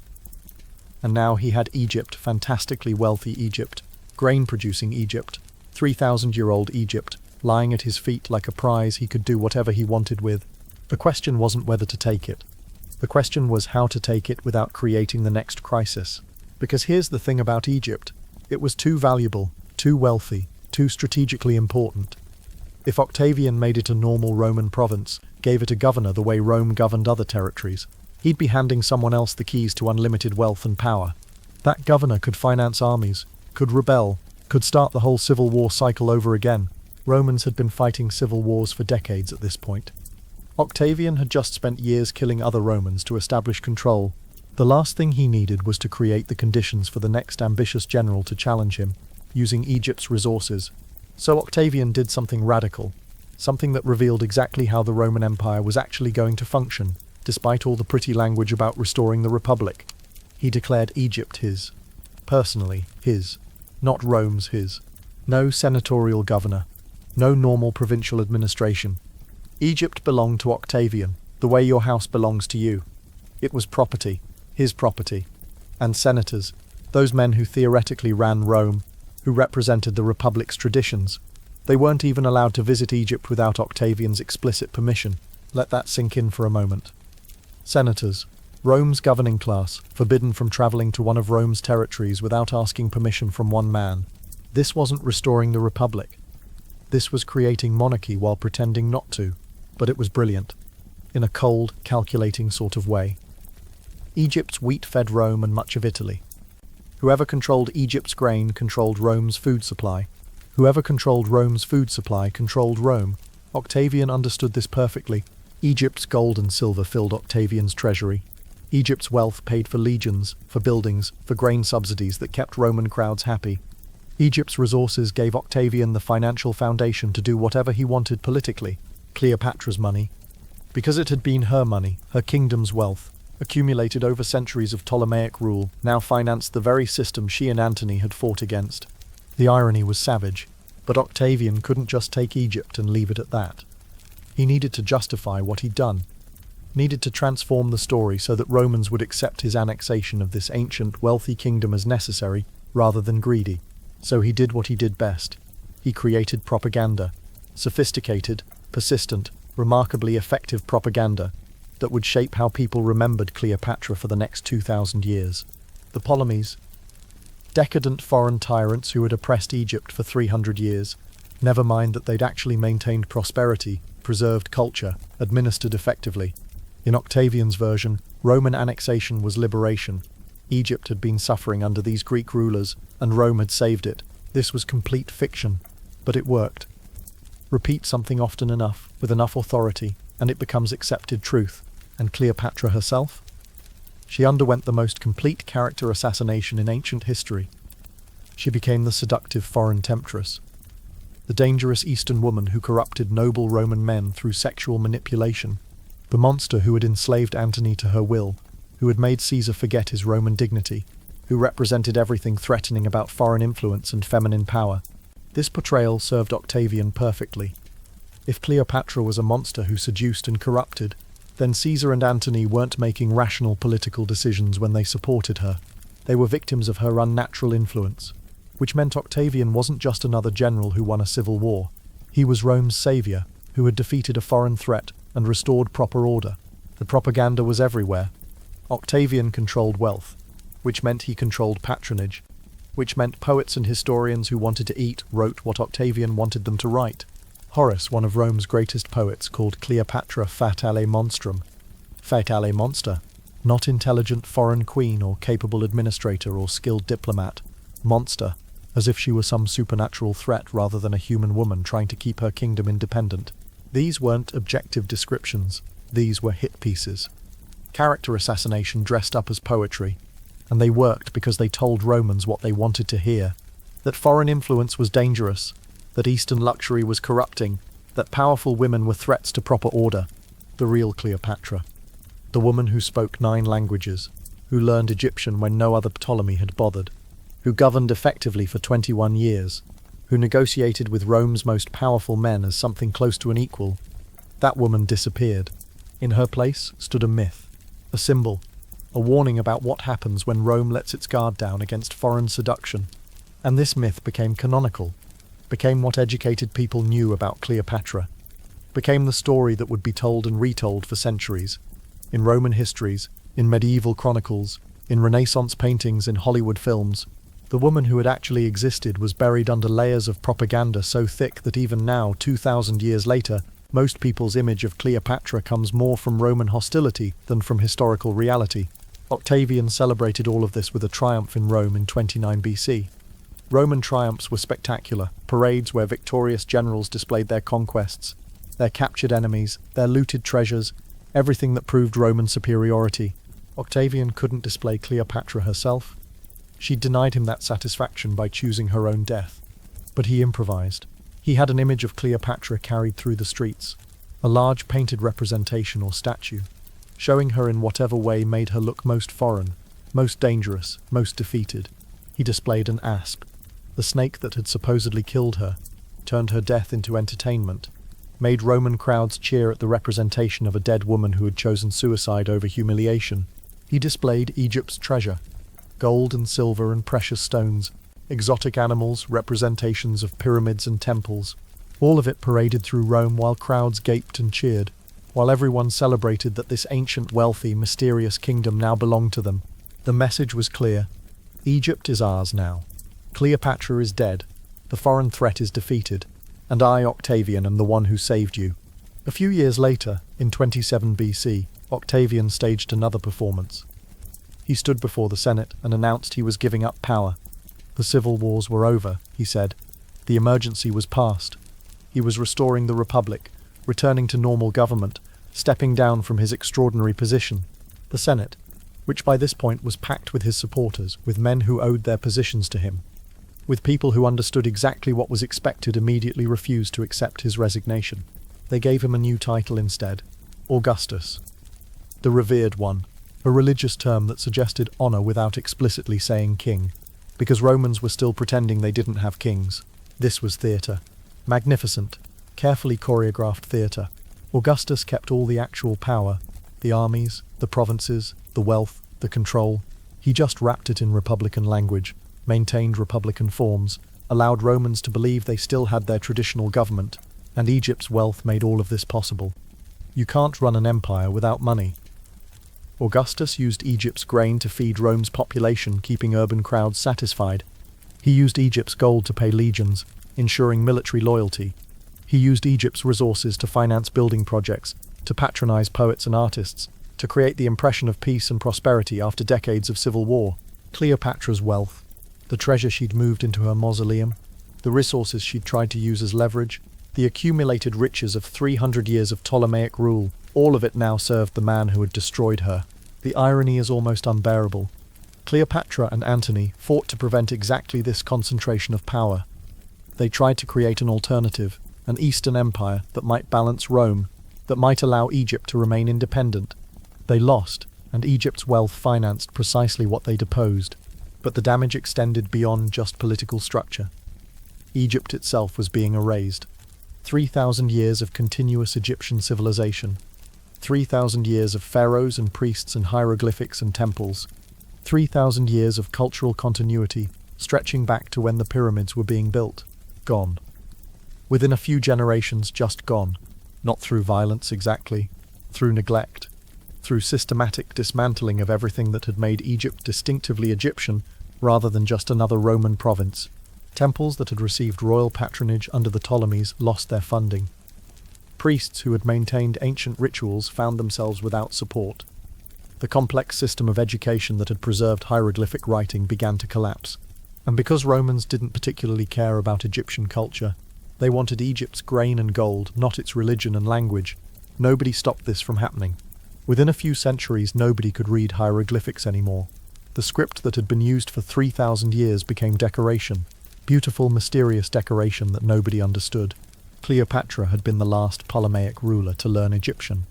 And now he had Egypt, fantastically wealthy Egypt, grain-producing Egypt, 3,000-year-old Egypt, lying at his feet like a prize he could do whatever he wanted with. The question wasn't whether to take it. The question was how to take it without creating the next crisis. Because here's the thing about Egypt. It was too valuable, too wealthy, too strategically important. If Octavian made it a normal Roman province, gave it a governor the way Rome governed other territories, he'd be handing someone else the keys to unlimited wealth and power. That governor could finance armies, could rebel, could start the whole civil war cycle over again. Romans had been fighting civil wars for decades at this point. Octavian had just spent years killing other Romans to establish control. The last thing he needed was to create the conditions for the next ambitious general to challenge him, using Egypt's resources. So Octavian did something radical, something that revealed exactly how the Roman Empire was actually going to function, despite all the pretty language about restoring the Republic. He declared Egypt his. Personally, his. Not Rome's his. No senatorial governor. No normal provincial administration. Egypt belonged to Octavian, the way your house belongs to you. It was property, his property. And senators, those men who theoretically ran Rome, who represented the Republic's traditions, they weren't even allowed to visit Egypt without Octavian's explicit permission. Let that sink in for a moment. Senators, Rome's governing class, forbidden from travelling to one of Rome's territories without asking permission from one man. This wasn't restoring the Republic. This was creating monarchy while pretending not to. But it was brilliant, in a cold, calculating sort of way. Egypt's wheat fed Rome and much of Italy. Whoever controlled Egypt's grain controlled Rome's food supply. Whoever controlled Rome's food supply controlled Rome. Octavian understood this perfectly. Egypt's gold and silver filled Octavian's treasury. Egypt's wealth paid for legions, for buildings, for grain subsidies that kept Roman crowds happy. Egypt's resources gave Octavian the financial foundation to do whatever he wanted politically. Cleopatra's money, because it had been her money, her kingdom's wealth, accumulated over centuries of Ptolemaic rule, now financed the very system she and Antony had fought against. The irony was savage, but Octavian couldn't just take Egypt and leave it at that. He needed to justify what he'd done, needed to transform the story so that Romans would accept his annexation of this ancient, wealthy kingdom as necessary, rather than greedy. So he did what he did best. He created propaganda, sophisticated, persistent, remarkably effective propaganda that would shape how people remembered Cleopatra for the next 2,000 years. The Ptolemies, decadent foreign tyrants who had oppressed Egypt for 300 years, never mind that they'd actually maintained prosperity, preserved culture, administered effectively. In Octavian's version, Roman annexation was liberation. Egypt had been suffering under these Greek rulers, and Rome had saved it. This was complete fiction, but it worked. Repeat something often enough, with enough authority, and it becomes accepted truth. And Cleopatra herself? She underwent the most complete character assassination in ancient history. She became the seductive foreign temptress, the dangerous Eastern woman who corrupted noble Roman men through sexual manipulation, the monster who had enslaved Antony to her will, who had made Caesar forget his Roman dignity, who represented everything threatening about foreign influence and feminine power. This portrayal served Octavian perfectly. If Cleopatra was a monster who seduced and corrupted, then Caesar and Antony weren't making rational political decisions when they supported her. They were victims of her unnatural influence, which meant Octavian wasn't just another general who won a civil war. He was Rome's savior, who had defeated a foreign threat and restored proper order. The propaganda was everywhere. Octavian controlled wealth, which meant he controlled patronage, which meant poets and historians who wanted to eat wrote what Octavian wanted them to write. Horace, one of Rome's greatest poets, called Cleopatra fatale monstrum. Fatale monster. Not intelligent foreign queen or capable administrator or skilled diplomat. Monster. As if she were some supernatural threat rather than a human woman trying to keep her kingdom independent. These weren't objective descriptions. These were hit pieces. Character assassination dressed up as poetry. And they worked because they told Romans what they wanted to hear. That foreign influence was dangerous. That Eastern luxury was corrupting, that powerful women were threats to proper order. The real Cleopatra. The woman who spoke 9 languages, who learned Egyptian when no other Ptolemy had bothered, who governed effectively for 21 years, who negotiated with Rome's most powerful men as something close to an equal. That woman disappeared. In her place stood a myth, a symbol, a warning about what happens when Rome lets its guard down against foreign seduction. And this myth became canonical, became what educated people knew about Cleopatra, became the story that would be told and retold for centuries, in Roman histories, in medieval chronicles, in Renaissance paintings, in Hollywood films. The woman who had actually existed was buried under layers of propaganda so thick that even now, 2,000 years later, most people's image of Cleopatra comes more from Roman hostility than from historical reality. Octavian celebrated all of this with a triumph in Rome in 29 BC. Roman triumphs were spectacular, parades where victorious generals displayed their conquests, their captured enemies, their looted treasures, everything that proved Roman superiority. Octavian couldn't display Cleopatra herself. She'd denied him that satisfaction by choosing her own death. But he improvised. He had an image of Cleopatra carried through the streets, a large painted representation or statue, showing her in whatever way made her look most foreign, most dangerous, most defeated. He displayed an asp, the snake that had supposedly killed her, turned her death into entertainment, made Roman crowds cheer at the representation of a dead woman who had chosen suicide over humiliation. He displayed Egypt's treasure, gold and silver and precious stones, exotic animals, representations of pyramids and temples. All of it paraded through Rome while crowds gaped and cheered, while everyone celebrated that this ancient, wealthy, mysterious kingdom now belonged to them. The message was clear. Egypt is ours now. Cleopatra is dead. The foreign threat is defeated. And I, Octavian, am the one who saved you. A few years later, in 27 BC, Octavian staged another performance. He stood before the Senate and announced he was giving up power. The civil wars were over, he said. The emergency was past. He was restoring the Republic, returning to normal government, stepping down from his extraordinary position. The Senate, which by this point was packed with his supporters, with men who owed their positions to him, with people who understood exactly what was expected, immediately refused to accept his resignation. They gave him a new title instead, Augustus, the revered one, a religious term that suggested honor without explicitly saying king, because Romans were still pretending they didn't have kings. This was theatre. Magnificent, carefully choreographed theatre. Augustus kept all the actual power, the armies, the provinces, the wealth, the control. He just wrapped it in republican language, maintained republican forms, allowed Romans to believe they still had their traditional government, and Egypt's wealth made all of this possible. You can't run an empire without money. Augustus used Egypt's grain to feed Rome's population, keeping urban crowds satisfied. He used Egypt's gold to pay legions, ensuring military loyalty. He used Egypt's resources to finance building projects, to patronize poets and artists, to create the impression of peace and prosperity after decades of civil war. Cleopatra's wealth, the treasure she'd moved into her mausoleum, the resources she'd tried to use as leverage, the accumulated riches of 300 years of Ptolemaic rule, all of it now served the man who had destroyed her. The irony is almost unbearable. Cleopatra and Antony fought to prevent exactly this concentration of power. They tried to create an alternative, an Eastern empire that might balance Rome, that might allow Egypt to remain independent. They lost, and Egypt's wealth financed precisely what they deposed. But the damage extended beyond just political structure. Egypt itself was being erased. 3,000 years of continuous Egyptian civilization. 3,000 years of pharaohs and priests and hieroglyphics and temples. 3,000 years of cultural continuity, stretching back to when the pyramids were being built. Gone. Within a few generations, just gone. Not through violence exactly, through neglect, through systematic dismantling of everything that had made Egypt distinctively Egyptian rather than just another Roman province. Temples that had received royal patronage under the Ptolemies lost their funding. Priests who had maintained ancient rituals found themselves without support. The complex system of education that had preserved hieroglyphic writing began to collapse. And because Romans didn't particularly care about Egyptian culture, they wanted Egypt's grain and gold, not its religion and language. Nobody stopped this from happening. Within a few centuries, nobody could read hieroglyphics anymore. The script that had been used for 3,000 years became decoration. Beautiful, mysterious decoration that nobody understood. Cleopatra had been the last Ptolemaic ruler to learn Egyptian.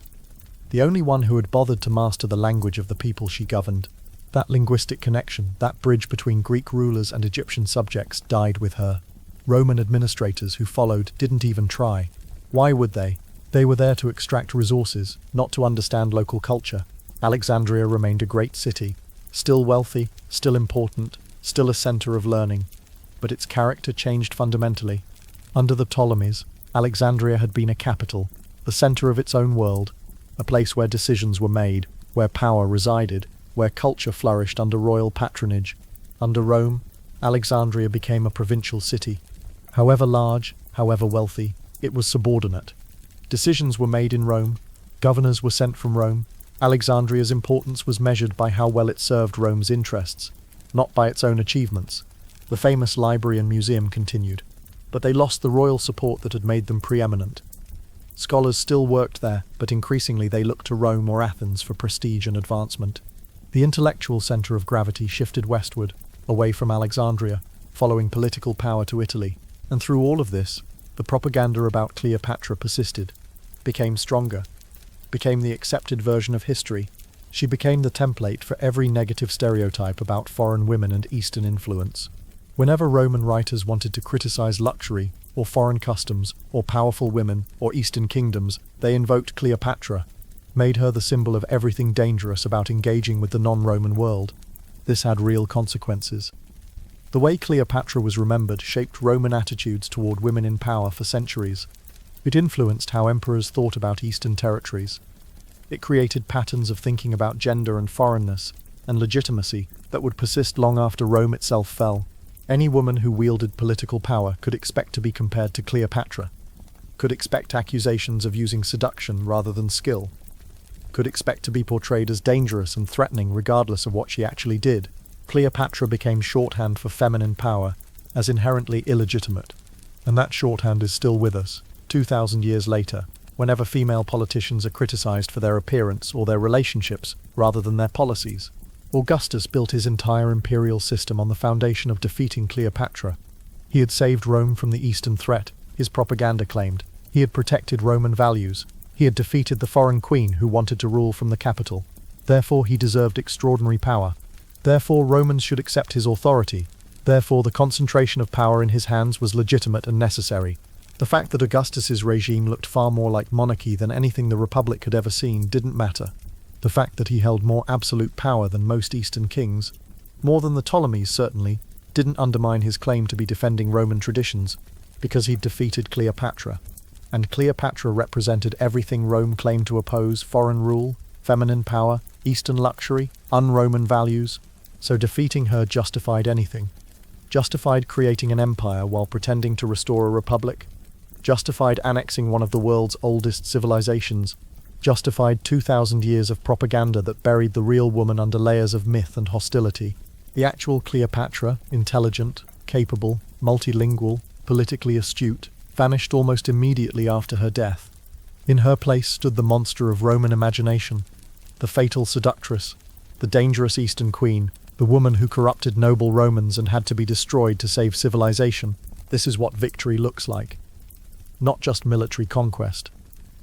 The only one who had bothered to master the language of the people she governed. That linguistic connection, that bridge between Greek rulers and Egyptian subjects, died with her. Roman administrators who followed didn't even try. Why would they? They were there to extract resources, not to understand local culture. Alexandria remained a great city, still wealthy, still important, still a center of learning. But its character changed fundamentally. Under the Ptolemies, Alexandria had been a capital, the center of its own world, a place where decisions were made, where power resided, where culture flourished under royal patronage. Under Rome, Alexandria became a provincial city. However large, however wealthy, it was subordinate. Decisions were made in Rome, governors were sent from Rome. Alexandria's importance was measured by how well it served Rome's interests, not by its own achievements. The famous library and museum continued, but they lost the royal support that had made them preeminent. Scholars still worked there, but increasingly they looked to Rome or Athens for prestige and advancement. The intellectual center of gravity shifted westward, away from Alexandria, following political power to Italy. And through all of this, the propaganda about Cleopatra persisted, became stronger, became the accepted version of history. She became the template for every negative stereotype about foreign women and Eastern influence. Whenever Roman writers wanted to criticize luxury, or foreign customs, or powerful women, or Eastern kingdoms, they invoked Cleopatra, made her the symbol of everything dangerous about engaging with the non-Roman world. This had real consequences. The way Cleopatra was remembered shaped Roman attitudes toward women in power for centuries. It influenced how emperors thought about Eastern territories. It created patterns of thinking about gender and foreignness and legitimacy that would persist long after Rome itself fell. Any woman who wielded political power could expect to be compared to Cleopatra, could expect accusations of using seduction rather than skill, could expect to be portrayed as dangerous and threatening regardless of what she actually did. Cleopatra became shorthand for feminine power as inherently illegitimate, and that shorthand is still with us, 2,000 years later, whenever female politicians are criticized for their appearance or their relationships rather than their policies. Augustus built his entire imperial system on the foundation of defeating Cleopatra. He had saved Rome from the Eastern threat, his propaganda claimed. He had protected Roman values. He had defeated the foreign queen who wanted to rule from the capital. Therefore he deserved extraordinary power. Therefore Romans should accept his authority. Therefore the concentration of power in his hands was legitimate and necessary. The fact that Augustus's regime looked far more like monarchy than anything the Republic had ever seen didn't matter. The fact that he held more absolute power than most Eastern kings, more than the Ptolemies certainly, didn't undermine his claim to be defending Roman traditions, because he'd defeated Cleopatra. And Cleopatra represented everything Rome claimed to oppose: foreign rule, feminine power, Eastern luxury, un-Roman values. So defeating her justified anything. Justified creating an empire while pretending to restore a republic. Justified annexing one of the world's oldest civilizations. Justified 2,000 years of propaganda that buried the real woman under layers of myth and hostility. The actual Cleopatra, intelligent, capable, multilingual, politically astute, vanished almost immediately after her death. In her place stood the monster of Roman imagination, the fatal seductress, the dangerous Eastern queen, the woman who corrupted noble Romans and had to be destroyed to save civilization. This is what victory looks like. Not just military conquest,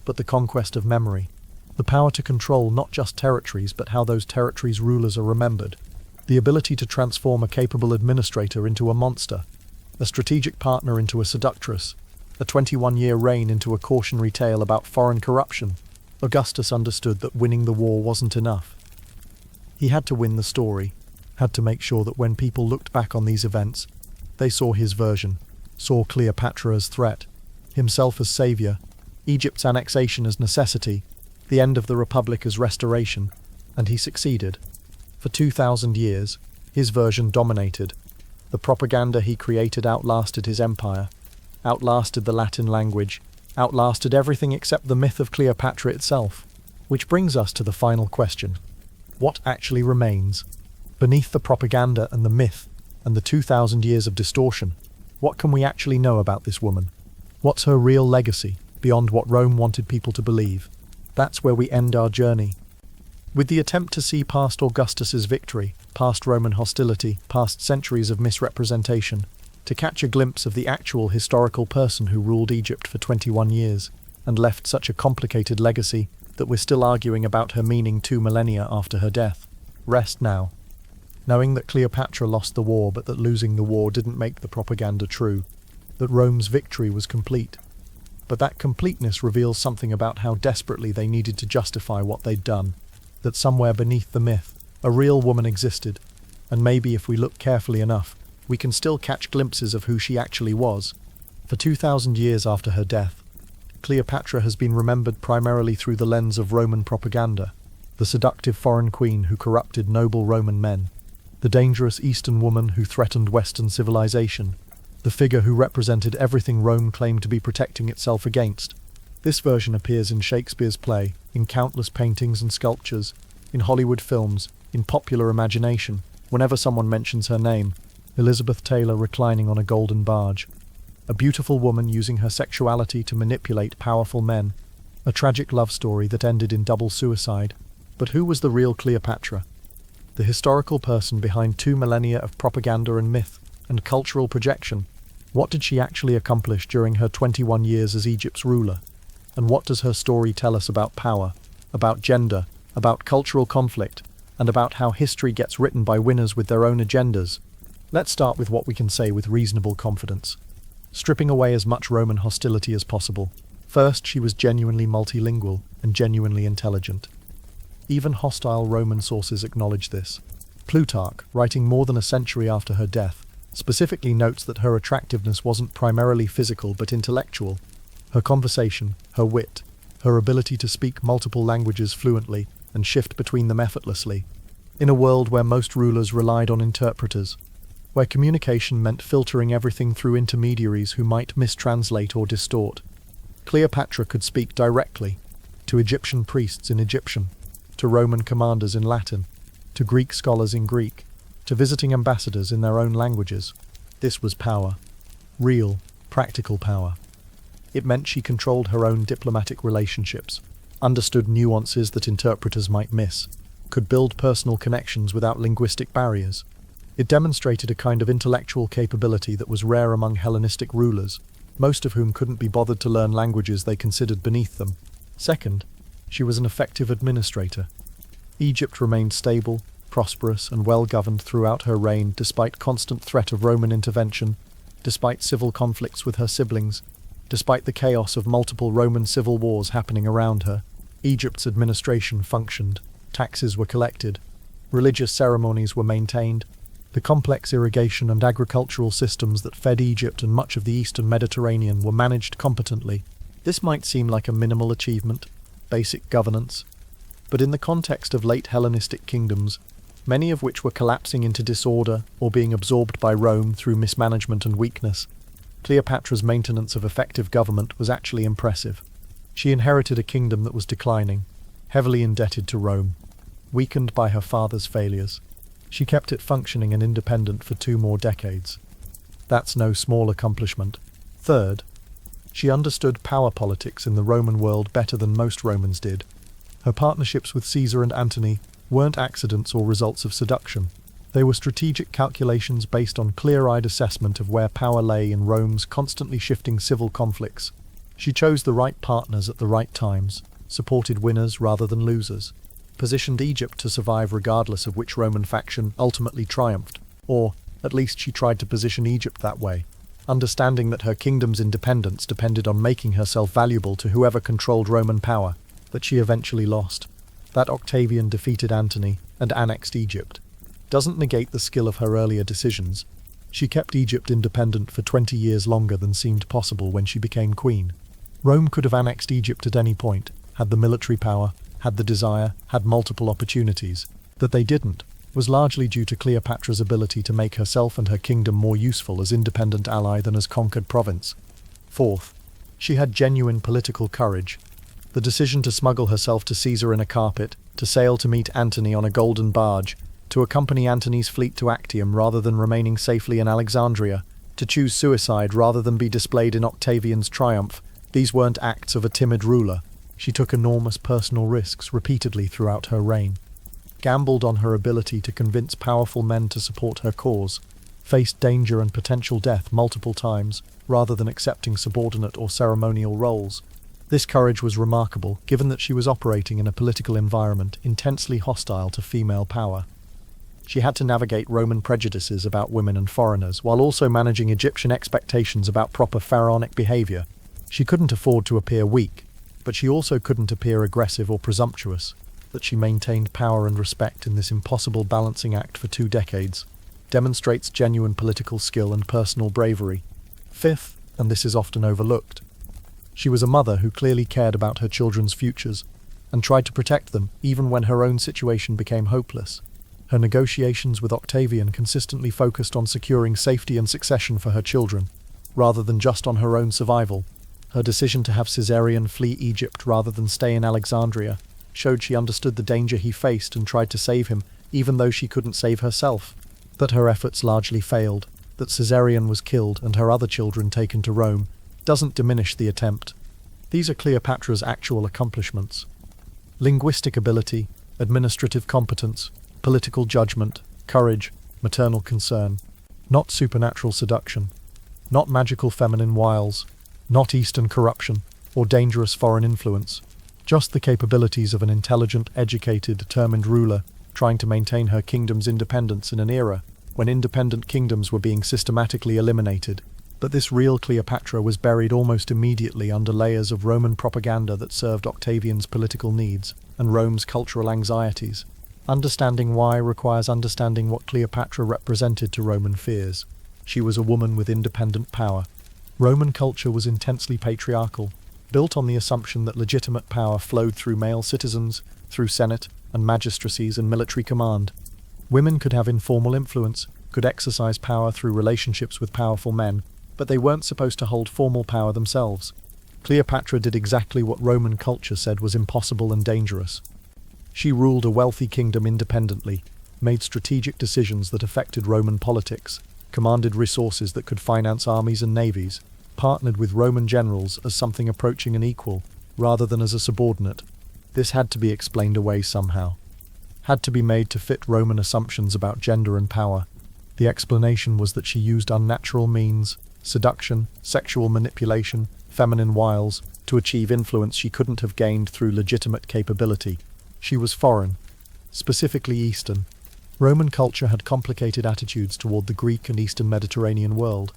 but the conquest of memory. The power to control not just territories, but how those territories' rulers are remembered. The ability to transform a capable administrator into a monster, a strategic partner into a seductress, a 21-year reign into a cautionary tale about foreign corruption. Augustus understood that winning the war wasn't enough. He had to win the story, had to make sure that when people looked back on these events, they saw his version, saw Cleopatra as threat, himself as savior, Egypt's annexation as necessity, the end of the Republic as restoration, and he succeeded. For 2,000 years, his version dominated. The propaganda he created outlasted his empire, outlasted the Latin language, outlasted everything except the myth of Cleopatra itself. Which brings us to the final question. What actually remains? Beneath the propaganda and the myth, and the 2,000 years of distortion, what can we actually know about this woman? What's her real legacy, beyond what Rome wanted people to believe? That's where we end our journey. With the attempt to see past Augustus's victory, past Roman hostility, past centuries of misrepresentation, to catch a glimpse of the actual historical person who ruled Egypt for 21 years, and left such a complicated legacy that we're still arguing about her meaning 2 millennia after her death. Rest now, knowing that Cleopatra lost the war, but that losing the war didn't make the propaganda true, that Rome's victory was complete. But that completeness reveals something about how desperately they needed to justify what they'd done, that somewhere beneath the myth, a real woman existed, and maybe if we look carefully enough, we can still catch glimpses of who she actually was. For 2,000 years after her death, Cleopatra has been remembered primarily through the lens of Roman propaganda, the seductive foreign queen who corrupted noble Roman men, the dangerous Eastern woman who threatened Western civilization, the figure who represented everything Rome claimed to be protecting itself against. This version appears in Shakespeare's play, in countless paintings and sculptures, in Hollywood films, in popular imagination. Whenever someone mentions her name, Elizabeth Taylor reclining on a golden barge, a beautiful woman using her sexuality to manipulate powerful men, a tragic love story that ended in double suicide. But who was the real Cleopatra? The historical person behind 2 millennia of propaganda and myth and cultural projection. What did she actually accomplish during her 21 years as Egypt's ruler? And what does her story tell us about power, about gender, about cultural conflict, and about how history gets written by winners with their own agendas? Let's start with what we can say with reasonable confidence, stripping away as much Roman hostility as possible. First, she was genuinely multilingual and genuinely intelligent. Even hostile Roman sources acknowledge this. Plutarch, writing more than a century after her death, specifically notes that her attractiveness wasn't primarily physical but intellectual. Her conversation, her wit, her ability to speak multiple languages fluently and shift between them effortlessly. In a world where most rulers relied on interpreters, where communication meant filtering everything through intermediaries who might mistranslate or distort, Cleopatra could speak directly to Egyptian priests in Egyptian, to Roman commanders in Latin, to Greek scholars in Greek, to visiting ambassadors in their own languages. This was power. Real, practical power. It meant she controlled her own diplomatic relationships, understood nuances that interpreters might miss, could build personal connections without linguistic barriers. It demonstrated a kind of intellectual capability that was rare among Hellenistic rulers, most of whom couldn't be bothered to learn languages they considered beneath them. Second, she was an effective administrator. Egypt remained stable, prosperous, and well-governed throughout her reign despite constant threat of Roman intervention, despite civil conflicts with her siblings, despite the chaos of multiple Roman civil wars happening around her. Egypt's administration functioned, taxes were collected, religious ceremonies were maintained, the complex irrigation and agricultural systems that fed Egypt and much of the eastern Mediterranean were managed competently. This might seem like a minimal achievement, basic governance, but in the context of late Hellenistic kingdoms, many of which were collapsing into disorder or being absorbed by Rome through mismanagement and weakness, Cleopatra's maintenance of effective government was actually impressive. She inherited a kingdom that was declining, heavily indebted to Rome, weakened by her father's failures. She kept it functioning and independent for 2 more decades. That's no small accomplishment. Third, she understood power politics in the Roman world better than most Romans did. Her partnerships with Caesar and Antony weren't accidents or results of seduction. They were strategic calculations based on clear-eyed assessment of where power lay in Rome's constantly shifting civil conflicts. She chose the right partners at the right times, supported winners rather than losers, positioned Egypt to survive regardless of which Roman faction ultimately triumphed, or at least she tried to position Egypt that way, understanding that her kingdom's independence depended on making herself valuable to whoever controlled Roman power, that she eventually lost. That Octavian defeated Antony and annexed Egypt doesn't negate the skill of her earlier decisions. She kept Egypt independent for 20 years longer than seemed possible when she became queen. Rome could have annexed Egypt at any point, had the military power, had the desire, had multiple opportunities. That they didn't was largely due to Cleopatra's ability to make herself and her kingdom more useful as independent ally than as conquered province. Fourth, she had genuine political courage. The decision to smuggle herself to Caesar in a carpet, to sail to meet Antony on a golden barge, to accompany Antony's fleet to Actium rather than remaining safely in Alexandria, to choose suicide rather than be displayed in Octavian's triumph, these weren't acts of a timid ruler. She took enormous personal risks repeatedly throughout her reign, gambled on her ability to convince powerful men to support her cause, faced danger and potential death multiple times, rather than accepting subordinate or ceremonial roles. This courage was remarkable, given that she was operating in a political environment intensely hostile to female power. She had to navigate Roman prejudices about women and foreigners, while also managing Egyptian expectations about proper pharaonic behavior. She couldn't afford to appear weak, but she also couldn't appear aggressive or presumptuous. That she maintained power and respect in this impossible balancing act for 2 decades demonstrates genuine political skill and personal bravery. Fifth, and this is often overlooked. She was a mother who clearly cared about her children's futures, and tried to protect them even when her own situation became hopeless. Her negotiations with Octavian consistently focused on securing safety and succession for her children, rather than just on her own survival. Her decision to have Caesarion flee Egypt rather than stay in Alexandria showed she understood the danger he faced and tried to save him, even though she couldn't save herself. That her efforts largely failed, that Caesarion was killed and her other children taken to Rome, doesn't diminish the attempt. These are Cleopatra's actual accomplishments. Linguistic ability, administrative competence, political judgment, courage, maternal concern. Not supernatural seduction. Not magical feminine wiles. Not Eastern corruption, or dangerous foreign influence. Just the capabilities of an intelligent, educated, determined ruler trying to maintain her kingdom's independence in an era when independent kingdoms were being systematically eliminated. But this real Cleopatra was buried almost immediately under layers of Roman propaganda that served Octavian's political needs and Rome's cultural anxieties. Understanding why requires understanding what Cleopatra represented to Roman fears. She was a woman with independent power. Roman culture was intensely patriarchal, built on the assumption that legitimate power flowed through male citizens, through senate and magistracies and military command. Women could have informal influence, could exercise power through relationships with powerful men, but they weren't supposed to hold formal power themselves. Cleopatra did exactly what Roman culture said was impossible and dangerous. She ruled a wealthy kingdom independently, made strategic decisions that affected Roman politics, commanded resources that could finance armies and navies, partnered with Roman generals as something approaching an equal, rather than as a subordinate. This had to be explained away somehow. Had to be made to fit Roman assumptions about gender and power. The explanation was that she used unnatural means, seduction, sexual manipulation, feminine wiles, to achieve influence she couldn't have gained through legitimate capability. She was foreign, specifically Eastern. Roman culture had complicated attitudes toward the Greek and Eastern Mediterranean world.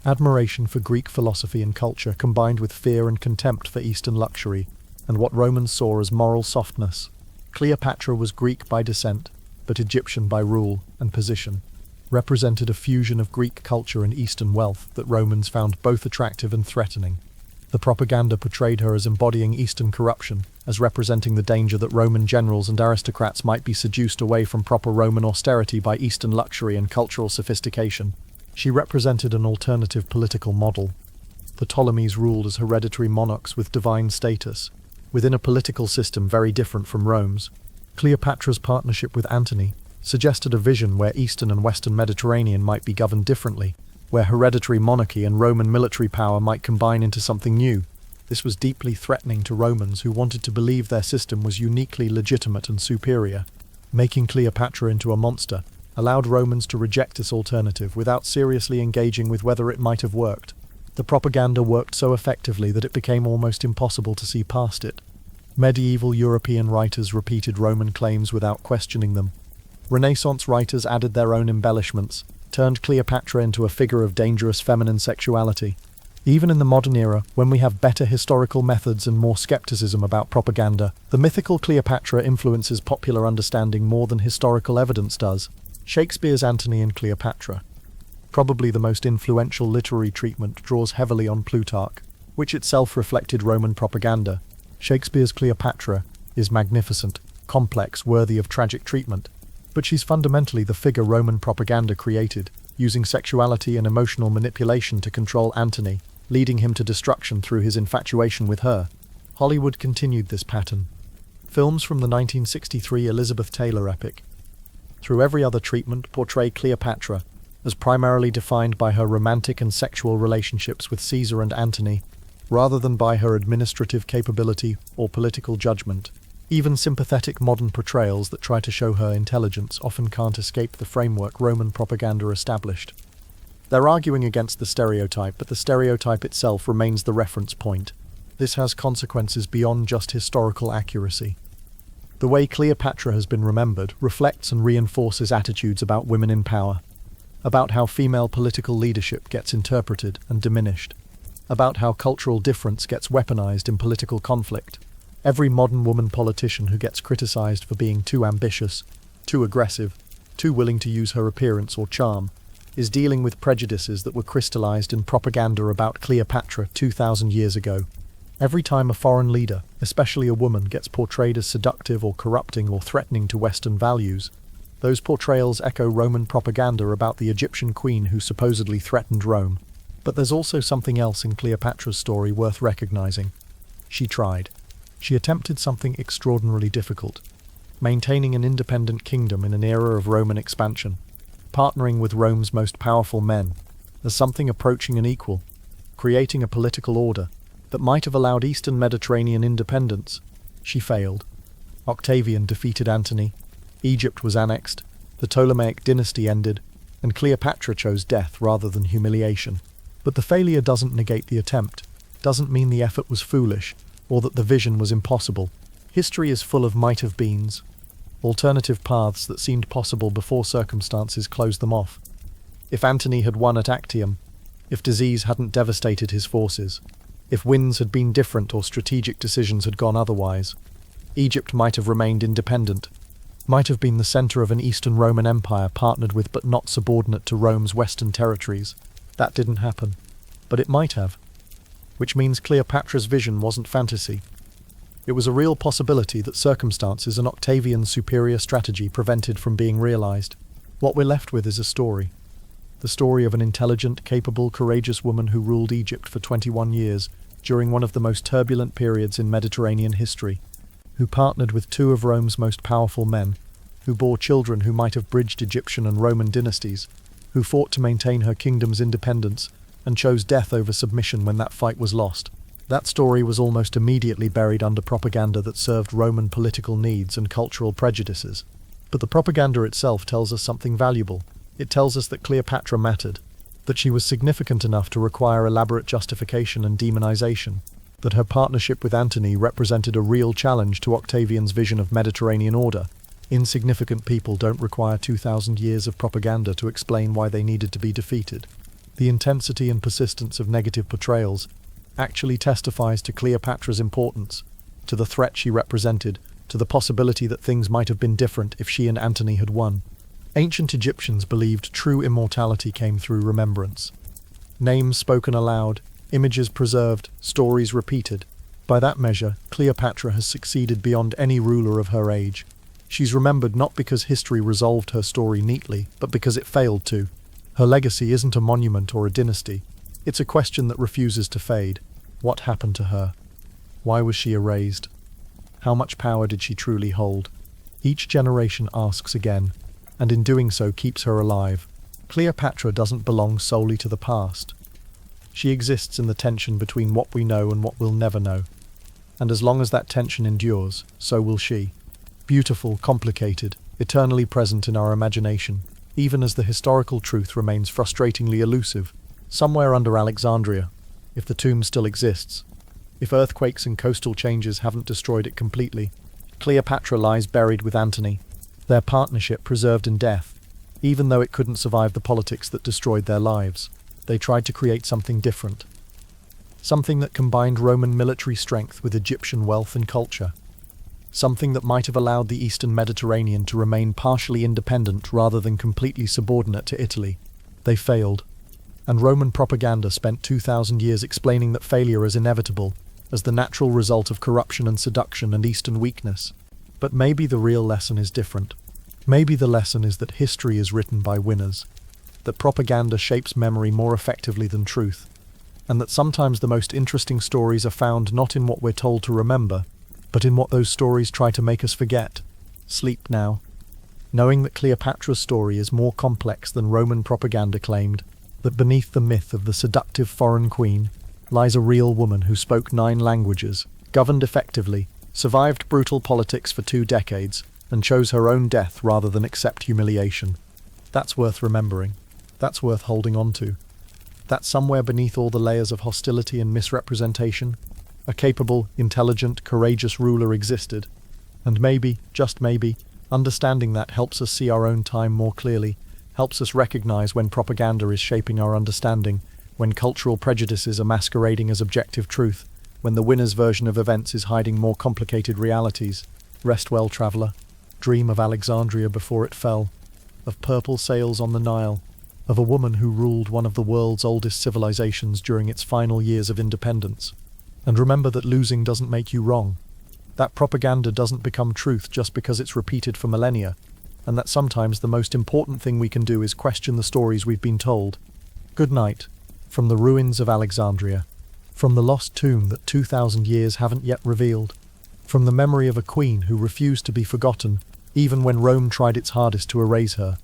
Admiration for Greek philosophy and culture combined with fear and contempt for Eastern luxury, and what Romans saw as moral softness. Cleopatra was Greek by descent, but Egyptian by rule and position. Represented a fusion of Greek culture and Eastern wealth that Romans found both attractive and threatening. The propaganda portrayed her as embodying Eastern corruption, as representing the danger that Roman generals and aristocrats might be seduced away from proper Roman austerity by Eastern luxury and cultural sophistication. She represented an alternative political model. The Ptolemies ruled as hereditary monarchs with divine status, within a political system very different from Rome's. Cleopatra's partnership with Antony suggested a vision where Eastern and Western Mediterranean might be governed differently, where hereditary monarchy and Roman military power might combine into something new. This was deeply threatening to Romans who wanted to believe their system was uniquely legitimate and superior. Making Cleopatra into a monster allowed Romans to reject this alternative without seriously engaging with whether it might have worked. The propaganda worked so effectively that it became almost impossible to see past it. Medieval European writers repeated Roman claims without questioning them. Renaissance writers added their own embellishments, turned Cleopatra into a figure of dangerous feminine sexuality. Even in the modern era, when we have better historical methods and more skepticism about propaganda, the mythical Cleopatra influences popular understanding more than historical evidence does. Shakespeare's Antony and Cleopatra, probably the most influential literary treatment, draws heavily on Plutarch, which itself reflected Roman propaganda. Shakespeare's Cleopatra is magnificent, complex, worthy of tragic treatment, but she's fundamentally the figure Roman propaganda created, using sexuality and emotional manipulation to control Antony, leading him to destruction through his infatuation with her. Hollywood continued this pattern. Films from the 1963 Elizabeth Taylor epic, through every other treatment, portray Cleopatra as primarily defined by her romantic and sexual relationships with Caesar and Antony, rather than by her administrative capability or political judgment. Even sympathetic modern portrayals that try to show her intelligence often can't escape the framework Roman propaganda established. They're arguing against the stereotype, but the stereotype itself remains the reference point. This has consequences beyond just historical accuracy. The way Cleopatra has been remembered reflects and reinforces attitudes about women in power, about how female political leadership gets interpreted and diminished, about how cultural difference gets weaponized in political conflict. Every modern woman politician who gets criticized for being too ambitious, too aggressive, too willing to use her appearance or charm, is dealing with prejudices that were crystallized in propaganda about Cleopatra 2,000 years ago. Every time a foreign leader, especially a woman, gets portrayed as seductive or corrupting or threatening to Western values, those portrayals echo Roman propaganda about the Egyptian queen who supposedly threatened Rome. But there's also something else in Cleopatra's story worth recognizing. She tried. She attempted something extraordinarily difficult, maintaining an independent kingdom in an era of Roman expansion, partnering with Rome's most powerful men as something approaching an equal, creating a political order that might have allowed Eastern Mediterranean independence. She failed. Octavian defeated Antony, Egypt was annexed, the Ptolemaic dynasty ended, and Cleopatra chose death rather than humiliation. But the failure doesn't negate the attempt, doesn't mean the effort was foolish, or that the vision was impossible. History is full of might-have-beens, alternative paths that seemed possible before circumstances closed them off. If Antony had won at Actium, if disease hadn't devastated his forces, if winds had been different or strategic decisions had gone otherwise, Egypt might have remained independent, might have been the center of an Eastern Roman Empire partnered with but not subordinate to Rome's western territories. That didn't happen, but it might have, which means Cleopatra's vision wasn't fantasy. It was a real possibility that circumstances and Octavian's superior strategy prevented from being realized. What we're left with is a story. The story of an intelligent, capable, courageous woman who ruled Egypt for 21 years during one of the most turbulent periods in Mediterranean history, who partnered with two of Rome's most powerful men, who bore children who might have bridged Egyptian and Roman dynasties, who fought to maintain her kingdom's independence and chose death over submission when that fight was lost. That story was almost immediately buried under propaganda that served Roman political needs and cultural prejudices. But the propaganda itself tells us something valuable. It tells us that Cleopatra mattered, that she was significant enough to require elaborate justification and demonization, that her partnership with Antony represented a real challenge to Octavian's vision of Mediterranean order. Insignificant people don't require 2,000 years of propaganda to explain why they needed to be defeated. The intensity and persistence of negative portrayals actually testifies to Cleopatra's importance, to the threat she represented, to the possibility that things might have been different if she and Antony had won. Ancient Egyptians believed true immortality came through remembrance. Names spoken aloud, images preserved, stories repeated. By that measure, Cleopatra has succeeded beyond any ruler of her age. She's remembered not because history resolved her story neatly, but because it failed to. Her legacy isn't a monument or a dynasty. It's a question that refuses to fade. What happened to her? Why was she erased? How much power did she truly hold? Each generation asks again, and in doing so keeps her alive. Cleopatra doesn't belong solely to the past. She exists in the tension between what we know and what we'll never know. And as long as that tension endures, so will she. Beautiful, complicated, eternally present in our imagination, even as the historical truth remains frustratingly elusive. Somewhere under Alexandria, if the tomb still exists, if earthquakes and coastal changes haven't destroyed it completely, Cleopatra lies buried with Antony, their partnership preserved in death. Even though it couldn't survive the politics that destroyed their lives, they tried to create something different. Something that combined Roman military strength with Egyptian wealth and culture. Something that might have allowed the Eastern Mediterranean to remain partially independent rather than completely subordinate to Italy. They failed. And Roman propaganda spent 2,000 years explaining that failure is inevitable, as the natural result of corruption and seduction and Eastern weakness. But maybe the real lesson is different. Maybe the lesson is that history is written by winners, that propaganda shapes memory more effectively than truth, and that sometimes the most interesting stories are found not in what we're told to remember, but in what those stories try to make us forget. Sleep now, knowing that Cleopatra's story is more complex than Roman propaganda claimed, that beneath the myth of the seductive foreign queen lies a real woman who spoke 9 languages, governed effectively, survived brutal politics for 2 decades, and chose her own death rather than accept humiliation. That's worth remembering. That's worth holding on to. That somewhere beneath all the layers of hostility and misrepresentation, a capable, intelligent, courageous ruler existed. And maybe, just maybe, understanding that helps us see our own time more clearly, helps us recognize when propaganda is shaping our understanding, when cultural prejudices are masquerading as objective truth, when the winner's version of events is hiding more complicated realities. Rest well, traveler. Dream of Alexandria before it fell, of purple sails on the Nile, of a woman who ruled one of the world's oldest civilizations during its final years of independence. And remember that losing doesn't make you wrong. That propaganda doesn't become truth just because it's repeated for millennia, and that sometimes the most important thing we can do is question the stories we've been told. Good night, from the ruins of Alexandria, from the lost tomb that 2,000 years haven't yet revealed, from the memory of a queen who refused to be forgotten, even when Rome tried its hardest to erase her.